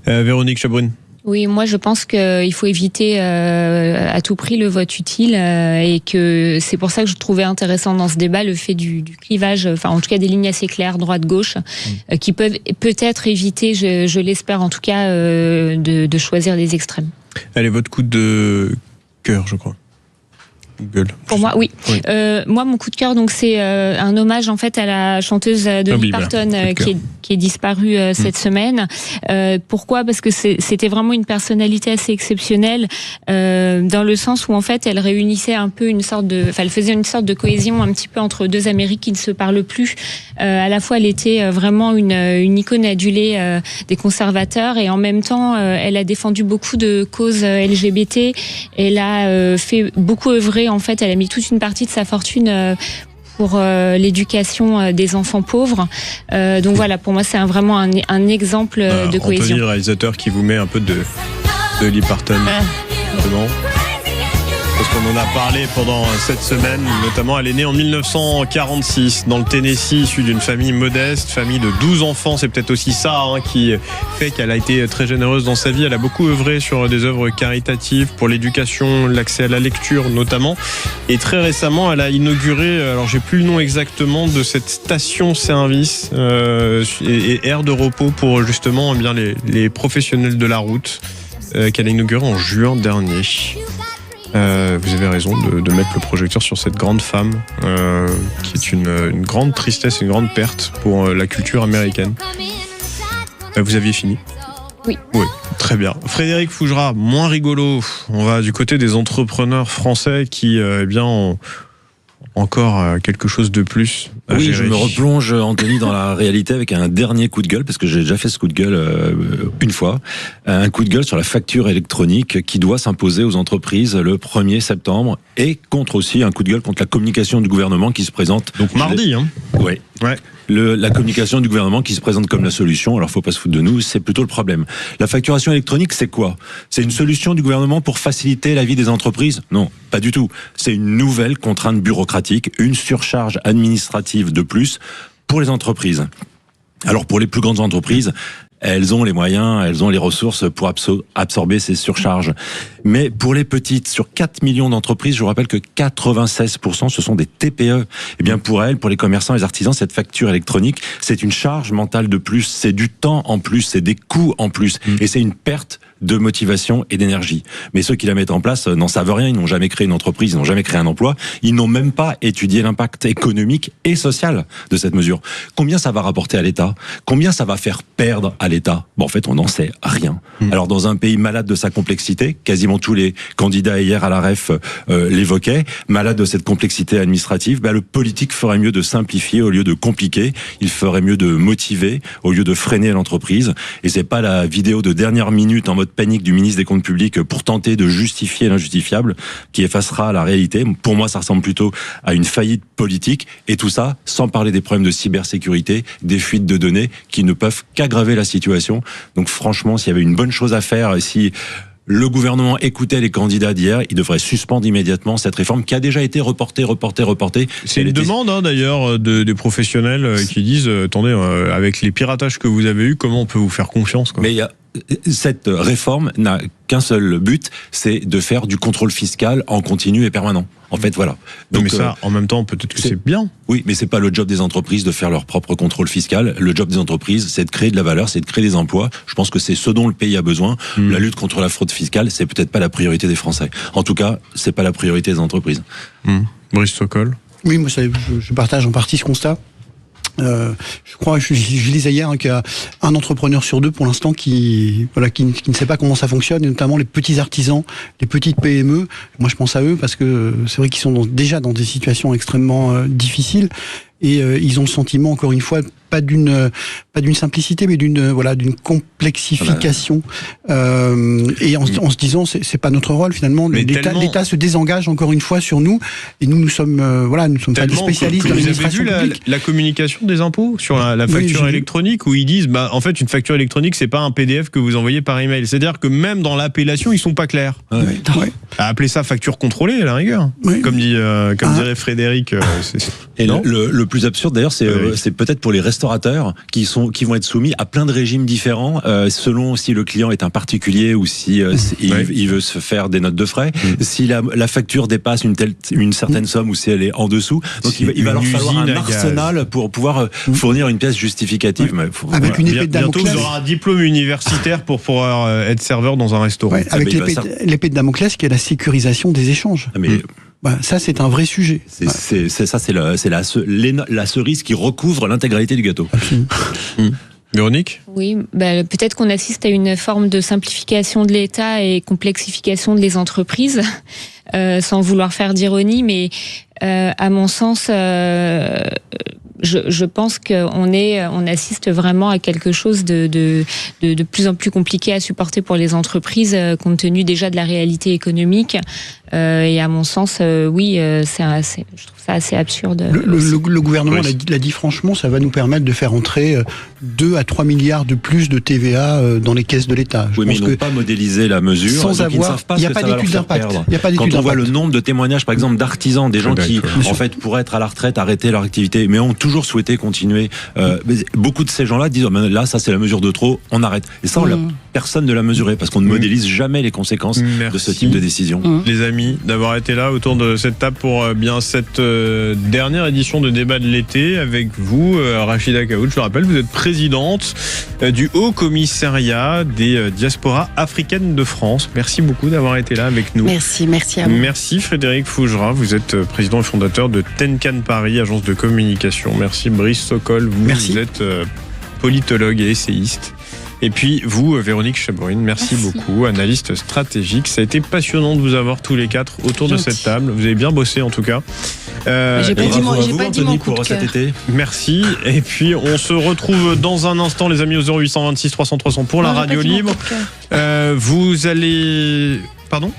Véronique Chabrune. Oui, moi je pense qu'il faut éviter à tout prix le vote utile et que c'est pour ça que je trouvais intéressant dans ce débat le fait du clivage, enfin en tout cas des lignes assez claires droite-gauche qui peuvent peut-être éviter, je l'espère en tout cas, de choisir les extrêmes. Allez, votre coup de cœur, je crois. Google. Pour moi, oui. Moi, mon coup de cœur, donc, c'est un hommage en fait à la chanteuse Dolly Parton qui est disparue cette semaine. Pourquoi ? Parce que c'était vraiment une personnalité assez exceptionnelle dans le sens où en fait, elle réunissait un peu elle faisait une sorte de cohésion un petit peu entre 2 Amériques qui ne se parlent plus. À la fois, elle était vraiment une icône adulée des conservateurs et en même temps, elle a défendu beaucoup de causes LGBT. Elle a fait beaucoup œuvrer. En fait, elle a mis toute une partie de sa fortune pour l'éducation des enfants pauvres. Donc voilà, pour moi, c'est vraiment un exemple de cohésion. Anthony, le réalisateur, qui vous met un peu de Dolly Parton. Parce qu'on en a parlé pendant cette semaine, notamment elle est née en 1946 dans le Tennessee, issue d'une famille modeste, famille de 12 enfants. C'est peut-être aussi ça qui fait qu'elle a été très généreuse dans sa vie. Elle a beaucoup œuvré sur des œuvres caritatives pour l'éducation, l'accès à la lecture notamment. Et très récemment, elle a inauguré, alors j'ai plus le nom exactement, de cette station-service et aire de repos pour justement bien les professionnels de la route qu'elle a inauguré en juin dernier. Vous avez raison de mettre le projecteur sur cette grande femme qui est une grande tristesse, une grande perte pour la culture américaine. Vous aviez fini ? Oui. Oui, très bien. Frédéric Fougera, moins rigolo. On va du côté des entrepreneurs français qui ont encore quelque chose de plus à gérer. Je me replonge, Anthony, dans la réalité avec un dernier coup de gueule, parce que j'ai déjà fait ce coup de gueule une fois. Un coup de gueule sur la facture électronique qui doit s'imposer aux entreprises le 1er septembre, et aussi un coup de gueule contre la communication du gouvernement qui se présente... Donc mardi, hein ? Oui. Ouais. La communication du gouvernement qui se présente comme la solution, alors faut pas se foutre de nous, c'est plutôt le problème. La facturation électronique, c'est quoi ? C'est une solution du gouvernement pour faciliter la vie des entreprises ? Non, pas du tout. C'est une nouvelle contrainte bureaucratique, une surcharge administrative de plus pour les entreprises. Alors pour les plus grandes entreprises, elles ont les moyens, elles ont les ressources pour absorber ces surcharges. Mais pour les petites, sur 4 millions d'entreprises, je vous rappelle que 96% ce sont des TPE. Eh bien pour elles, pour les commerçants et les artisans, cette facture électronique, c'est une charge mentale de plus, c'est du temps en plus, c'est des coûts en plus, et c'est une perte de motivation et d'énergie. Mais ceux qui la mettent en place n'en savent rien, ils n'ont jamais créé une entreprise, ils n'ont jamais créé un emploi, ils n'ont même pas étudié l'impact économique et social de cette mesure. Combien ça va rapporter à l'État ? Combien ça va faire perdre à l'État ? Bon, en fait, on n'en sait rien. Alors, dans un pays malade de sa complexité, quasiment tous les candidats hier à la REF l'évoquaient, malade de cette complexité administrative, le politique ferait mieux de simplifier au lieu de compliquer, il ferait mieux de motiver au lieu de freiner l'entreprise. Et c'est pas la vidéo de dernière minute en mode panique du ministre des Comptes publics pour tenter de justifier l'injustifiable qui effacera la réalité. Pour moi, ça ressemble plutôt à une faillite politique, et tout ça sans parler des problèmes de cybersécurité, des fuites de données qui ne peuvent qu'aggraver la situation. Donc franchement, s'il y avait une bonne chose à faire, si le gouvernement écoutait les candidats d'hier, il devrait suspendre immédiatement cette réforme qui a déjà été reportée. C'est une demande d'ailleurs des professionnels qui disent attendez, avec les piratages que vous avez eus, comment on peut vous faire confiance, quoi. Mais cette réforme n'a qu'un seul but, c'est de faire du contrôle fiscal en continu et permanent. En fait, voilà. Donc, mais ça, en même temps, peut-être que c'est bien. Oui, mais c'est pas le job des entreprises de faire leur propre contrôle fiscal. Le job des entreprises, c'est de créer de la valeur, c'est de créer des emplois. Je pense que c'est ce dont le pays a besoin. La lutte contre la fraude fiscale, c'est peut-être pas la priorité des Français. En tout cas, c'est pas la priorité des entreprises. Brice Sokol. Oui, moi, je partage en partie ce constat. Je crois, je lisais hier qu'il y a un entrepreneur sur deux pour l'instant qui ne sait pas comment ça fonctionne, et notamment les petits artisans, les petites PME. Moi, je pense à eux parce que c'est vrai qu'ils sont déjà dans des situations extrêmement difficiles, et ils ont le sentiment, encore une fois, pas d'une simplicité, mais d'une complexification. Et en se disant, c'est pas notre rôle finalement. L'État se désengage encore une fois sur nous, et nous sommes pas des spécialistes de l'administration publique. Vous avez vu la communication des impôts sur la facture électronique, où ils disent, en fait, une facture électronique, c'est pas un PDF que vous envoyez par email. C'est-à-dire que même dans l'appellation, ils sont pas clairs. Appeler ça facture contrôlée à la rigueur, comme dirait Frédéric. Et le plus absurde d'ailleurs, c'est peut-être pour les restaurateurs qui vont être soumis à plein de régimes différents selon si le client est un particulier ou si il veut se faire des notes de frais, si la facture dépasse une certaine somme ou si elle est en dessous. Donc il va leur falloir un arsenal pour pouvoir fournir une pièce justificative. Avec une épée de Damoclès. Bientôt, vous aurez un diplôme universitaire pour pouvoir être serveur dans un restaurant. Avec l'épée de Damoclès qui est la sécurisation des échanges. Ça, c'est un vrai sujet. C'est la cerise qui recouvre l'intégralité du gâteau. Véronique ? Oui, peut-être qu'on assiste à une forme de simplification de l'État et complexification des entreprises, sans vouloir faire d'ironie, mais à mon sens, je pense qu'on assiste vraiment à quelque chose de plus en plus compliqué à supporter pour les entreprises, compte tenu déjà de la réalité économique. Et à mon sens, je trouve ça assez absurde. Le gouvernement l'a dit franchement, ça va nous permettre de faire entrer 2 à 3 milliards de plus de TVA dans les caisses de l'État. Mais ils n'ont pas modélisé la mesure. Il n'y a pas d'étude d'impact. Quand on voit le nombre de témoignages, par exemple, d'artisans, des gens qui, en fait, pourraient être à la retraite, arrêter leur activité, mais ont toujours souhaité continuer. Beaucoup de ces gens-là disent, là, ça c'est la mesure de trop, on arrête. Et ça, personne ne l'a mesuré, parce qu'on ne modélise jamais les conséquences de ce type de décision. Les amis, d'avoir été là autour de cette table pour cette dernière édition de Débat de l'été avec vous, Rachida Kaout. Je le rappelle, vous êtes présidente du Haut Commissariat des diasporas africaines de France. Merci beaucoup d'avoir été là avec nous. Merci à vous. Merci Frédéric Fougera, vous êtes président et fondateur de Tenkan Paris, agence de communication. Merci Brice Sokol, vous êtes politologue et essayiste. Et puis vous, Véronique Chabourin, merci beaucoup, analyste stratégique. Ça a été passionnant de vous avoir tous les quatre autour de cette table. Vous avez bien bossé en tout cas. J'ai pas dit mon coup de cet été. Merci. Et puis on se retrouve dans un instant, les amis, au 0826 300 300 pour la radio libre. Vous allez... Pardon ?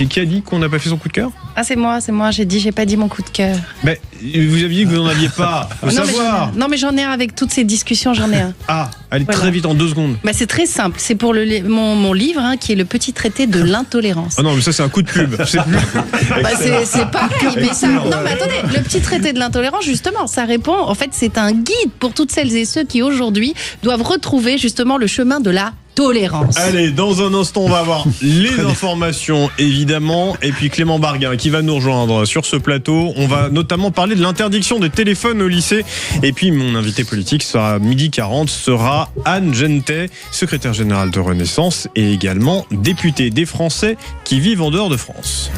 Et qui a dit qu'on n'a pas fait son coup de cœur? Ah, c'est moi, j'ai pas dit mon coup de cœur. Mais vous aviez dit que vous n'en aviez pas. Faut savoir. Non, mais j'en ai un avec toutes ces discussions, j'en ai un. Ah, allez très vite en 2 secondes. Bah, c'est très simple. C'est pour mon livre, qui est le petit traité de l'intolérance. Ah non, mais ça, c'est un coup de pub. C'est pareil. Mais ça, non, mais attendez, le petit traité de l'intolérance, justement, ça répond. En fait, c'est un guide pour toutes celles et ceux qui aujourd'hui doivent retrouver justement le chemin de la tolérance. Allez, dans un instant, on va avoir les informations, évidemment, et puis Clément Barguin qui va nous rejoindre sur ce plateau. On va notamment parler de l'interdiction des téléphones au lycée. Et puis, mon invité politique sera 12h40, sera Anne Gentet, secrétaire générale de Renaissance et également députée des Français qui vivent en dehors de France.